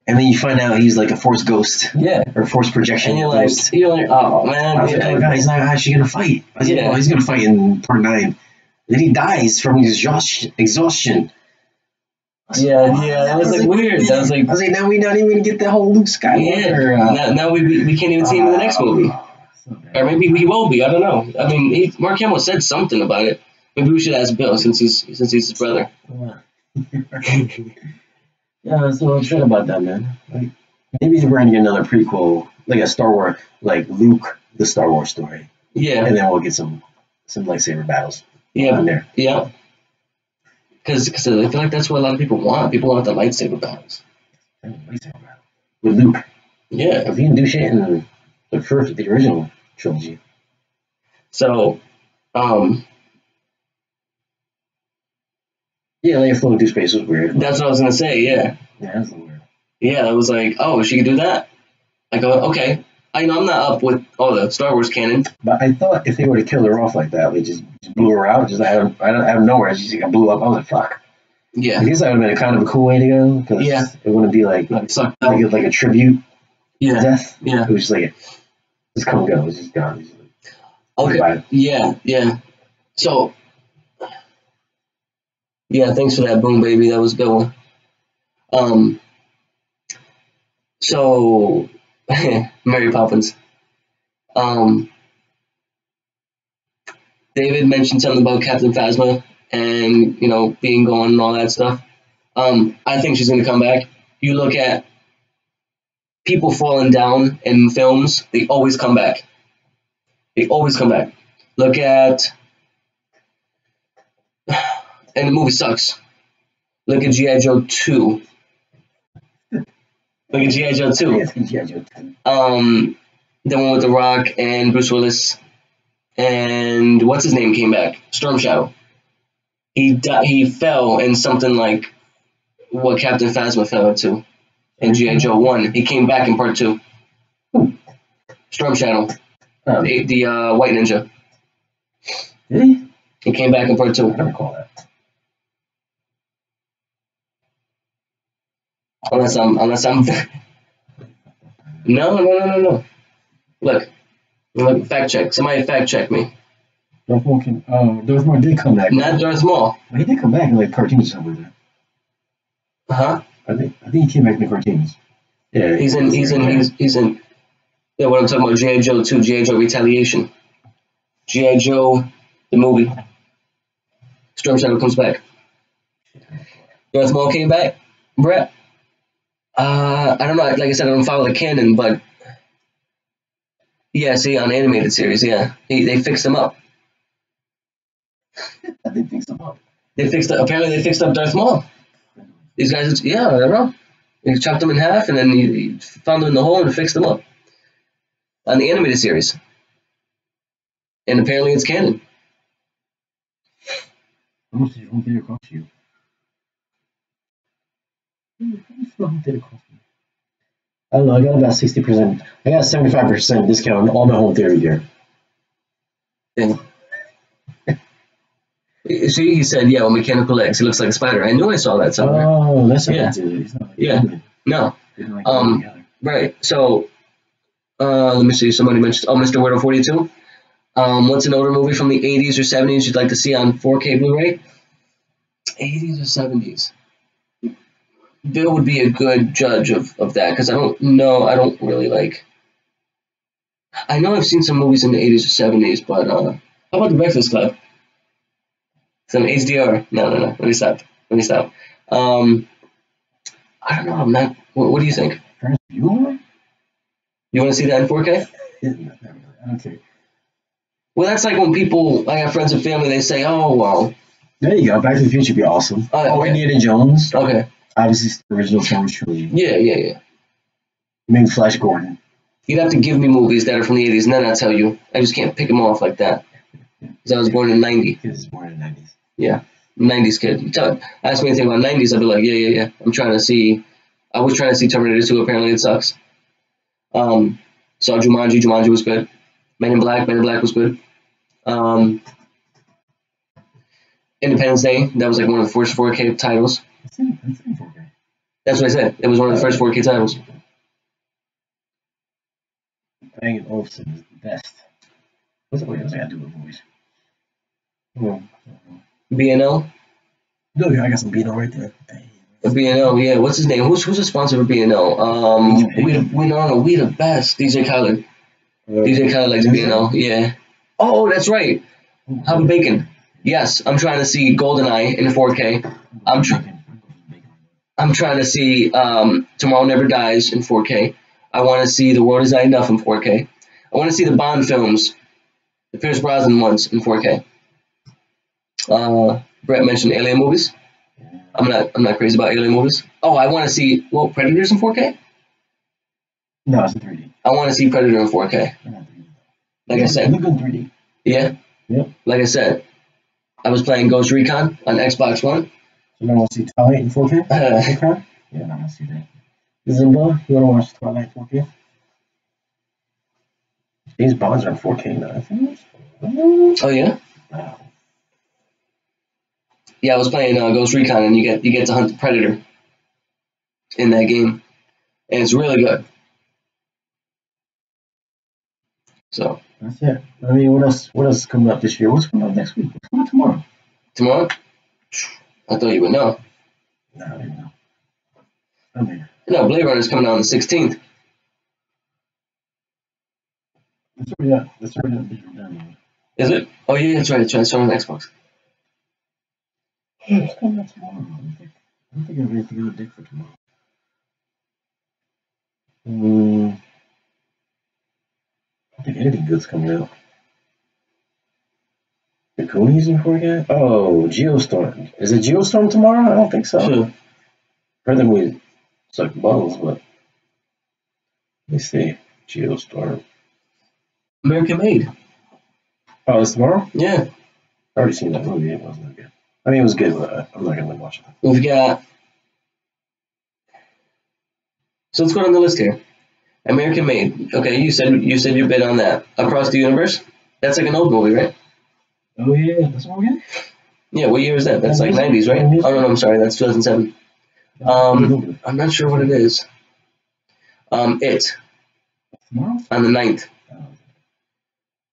and then you find out he's like a Force ghost, or Force projection. And ghost. You're like, oh man, I was like, oh god, he's not actually gonna fight. I was like, oh, he's gonna fight in Part 9. Then he dies from exhaustion. Yeah, that was like weird. That was like, I was like, now we not even gonna get the whole Luke Skywalker. now we can't even see him in the next movie. Or maybe he will be. I don't know. I mean, Mark Hamill said something about it. Maybe we should ask Bill since he's his brother. Yeah, I'm so upset about that, man. Like, maybe we're gonna get another prequel, like a Star Wars, like Luke, the Star Wars story, Yeah, and then we'll get some lightsaber battles. yeah, in there. yeah. Because I feel like that's what a lot of people want. People want the lightsaber battles. Lightsaber battle with Luke. Yeah. If he didn't do shit in the original trilogy. So, yeah, like floating through space was weird. That's what I was gonna say. Yeah. Yeah, that's weird. Yeah, I was like, oh, she could do that. I go, okay. I'm not up with all the Star Wars canon. But I thought if they were to kill her off like that, they just blew her out, just out of nowhere, she just got blew up. I was like, fuck. Yeah. I guess that would have been a kind of a cool way to go, because it wouldn't be like a tribute death. Yeah. It was just like, just come and go. It was just gone. Just okay. Goodbye. Yeah. So, yeah, thanks for that, Boom Baby. That was a good one. So, Mary Poppins. David mentioned something about Captain Phasma and, being gone and all that stuff. I think she's going to come back. You look at people falling down in films, they always come back. Look at, and the movie sucks. Look at G.I. Joe 2. Look at G.I. Joe 2. The one with The Rock and Bruce Willis. And what's his name came back? Storm Shadow. He fell in something like what Captain Phasma fell into in G.I. Joe 1. He came back in part 2. Storm Shadow. The White Ninja. Did he? He came back in part 2. I don't recall that. Unless I'm No. Look, fact check. Somebody fact check me. Darth Maul did come back. Not Darth Maul. Well, he did come back in like cartoons or something like that. Huh? I think he came back in the cartoons. Yeah. He's in. Yeah, what I'm talking about, G.I. Joe 2, G.I. Joe Retaliation. G.I. Joe, the movie. Storm Shadow comes back. Darth Maul came back. Brett. I don't know. Like I said, I don't follow the canon, but yeah, see, on animated series, yeah, they fixed him up. They fixed him up. Apparently, they fixed up Darth Maul. These guys, yeah, I don't know. He chopped him in half, and then he found him in the hole and fixed him up on the animated series. And apparently, it's canon. How much did your home theater cost you? How much did the home theater cost me? I don't know. I got about 60%. I got 75% discount on all my home theater gear. Yeah. See, he said, yeah, well, mechanical legs. He looks like a spider. I knew I saw that somewhere. Oh, that's what it is. It's not like No. Right. So, let me see. Somebody mentioned, Mr. Weirdo 42. What's an older movie from the 80s or 70s you'd like to see on 4K Blu-ray? 80s or 70s? Bill would be a good judge of that, because I don't know. I don't really like. I know I've seen some movies in the 80s or 70s, but how about The Breakfast Club? Some HDR. No. Let me stop. I don't know. I'm not. What do you think? You want to see that in 4K? I don't care. Well, that's like when people, I have friends and family, they say, oh, well. There you go. Back to the Future would be awesome. Indiana Jones. Okay. Obviously, it's the original Star Wars trilogy. Yeah. Maybe Flash Gordon. You'd have to give me movies that are from the 80s, and then I'll tell you. I just can't pick them off like that. Because I was born in 90. Because he's born in the 90s. Yeah. 90s kid. Ask me anything about 90s, I'll be like, yeah. I was trying to see Terminator 2, apparently it sucks. Saw Jumanji was good. Men in Black was good. Independence Day, that was like one of the first 4K titles. It's in 4K. That's what I said. It was one of the first 4K titles. Bang & Olufsen is the best. What's I got to do with movies? B&O? No, I got some B&O right there. A B&O, yeah. What's his name? Who's a sponsor for B&O? We the best. DJ Khaled. DJ Khaled likes B&O, yeah. Oh, that's right. How about Bacon? Yes, I'm trying to see GoldenEye in 4K. I'm trying to see Tomorrow Never Dies in 4K. I want to see The World Is Not Enough in 4K. I want to see the Bond films, the Pierce Brosnan ones in 4K. Brett mentioned alien movies. I'm not crazy about alien movies. Oh, I want to see Predators in 4K. No, it's in 3D. I want to see Predator in 4K. Like I said, look in 3D. Yeah. Yep. Like I said, I was playing Ghost Recon on Xbox One. You want to see Twilight in 4K? Okay. Yeah, I want to see that. Zimba, you want to watch Twilight 4K? These Bonds are in 4K now. I think. Oh yeah. Wow. Yeah, I was playing Ghost Recon, and you get to hunt the Predator in that game, and it's really good. So that's it. I mean, what else? What else is coming up this year? What's coming up next week? What's coming up tomorrow? Tomorrow? I thought you would know. No, I didn't know. I mean, no, Blade Runner's coming out on the 16th. That's already done. Is it? Oh yeah, that's right. It's on Xbox. Yeah, it's coming out tomorrow. I don't think I have anything on deck for tomorrow. I don't think anything good's coming out. The Goonies in 4K? Oh, Geostorm. Is it Geostorm tomorrow? I don't think so. Sure. Heard them we suck balls, but let me see. Geostorm. American Made. Oh, it's tomorrow? Yeah. I already seen that movie. It wasn't that good. I mean, it was good, but I'm not gonna watch it. We've got. So let's go down the list here. American Made. Okay, you said you bid on that. Across the Universe. That's like an old movie, right? Oh yeah, that's what we got. Yeah, what year is that? That's like 90s, right? Oh no, I'm sorry, that's 2007. I'm not sure what it is. It. Tomorrow? On the 9th.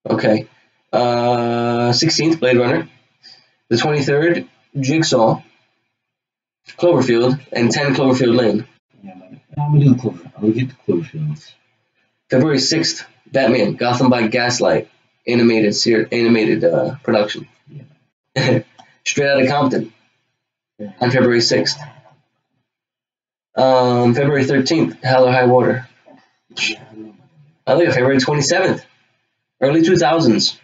Okay. 16th, Blade Runner. The 23rd, Jigsaw, Cloverfield, and 10 Cloverfield Lane. Yeah, I'm gonna do the Cloverfield. I'm gonna get the Cloverfields. February 6th, Batman, Gotham by Gaslight, animated production. Yeah. Straight Outta Compton on February 6th. February 13th, Hell or High Water. I think February 27th, early 2000s.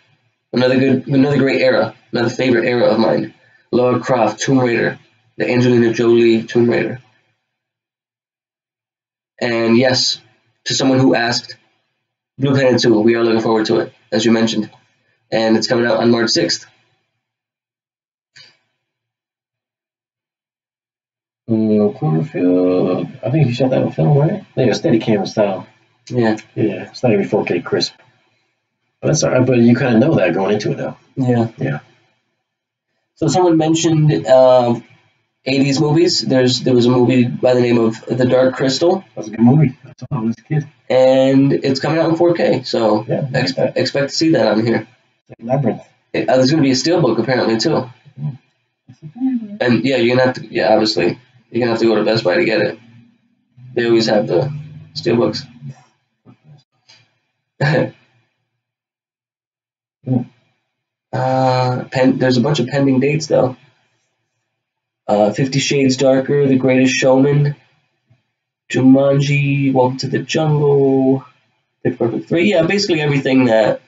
Another great era, another favorite era of mine. Lara Croft, Tomb Raider, the Angelina Jolie Tomb Raider. And yes, to someone who asked, Blue Planet 2, we are looking forward to it, as you mentioned. And it's coming out on March 6th. Cloverfield, I think you shot that on film, right? Yeah, steady camera style. Yeah. Yeah, it's not even 4K crisp. But that's alright, but you kind of know that going into it, though. Yeah. Yeah. So someone mentioned 80s movies. There was a movie by the name of The Dark Crystal. That's a good movie. I saw it when I was a kid. And it's coming out in 4K, so yeah, expect to see that on here. Like Labyrinth. There's going to be a steelbook apparently too. And yeah, you're gonna have to. Yeah, obviously, you're gonna have to go to Best Buy to get it. They always have the steelbooks. There's a bunch of pending dates though. 50 Shades Darker, The Greatest Showman, Jumanji, Welcome to the Jungle, Pitch Perfect 3. Yeah, basically everything that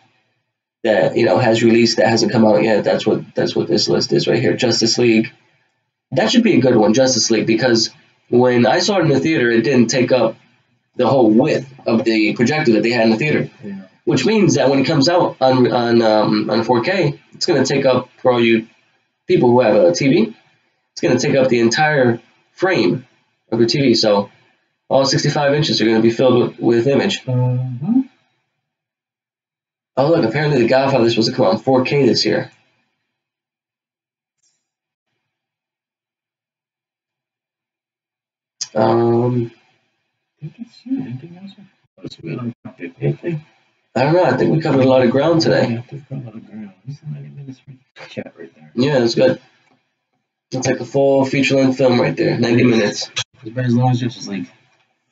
has released that hasn't come out yet. That's what this list is right here. Justice League. That should be a good one, Justice League, because when I saw it in the theater, it didn't take up the whole width of the projector that they had in the theater. Yeah. Which means that when it comes out on 4K, it's going to take up, for all you people who have a TV, it's going to take up the entire frame of your TV. So all 65 inches are going to be filled with image. Mm-hmm. Oh, look, apparently The Godfather is supposed to come out in 4K this year. Anything else? I don't know. I think we covered a lot of ground today. Yeah, we covered a lot of ground. This is 90 minutes for chat right there. Yeah, that's good. It's like a full feature-length film right there, 90 minutes. It's been as long as Justice League.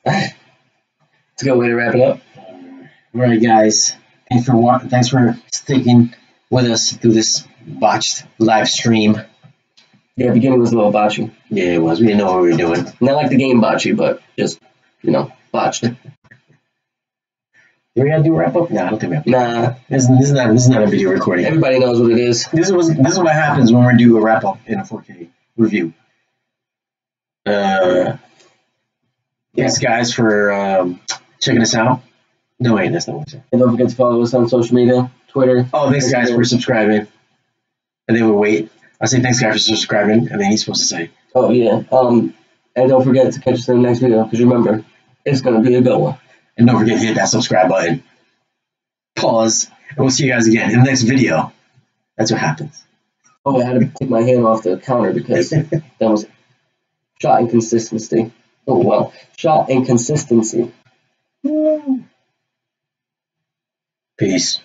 It's a good way to wrap it up. All right, guys. Thanks for sticking with us through this botched live stream. Yeah, beginning was a little botchy. Yeah, it was. We didn't know what we were doing. Not like the game botchy, but just, botched. Do we gotta do a wrap up? No, I don't think we have to. Nah. This is not a video recording. Everybody knows what it is. This is what happens when we do a wrap up in a 4K review. Thanks, guys, for checking us out. No, wait, that's not what I said. And don't forget to follow us on social media, Twitter. Oh, thanks, guys, for subscribing. And then we'll wait. I say thanks, guys, for subscribing, and then he's supposed to say. Oh, yeah. And don't forget to catch us in the next video, because remember, it's going to be a good one. And don't forget to hit that subscribe button. Pause, and we'll see you guys again in the next video. That's what happens. Oh, I had to take my hand off the counter because that was shot inconsistency. Oh, well. Shot inconsistency. Peace.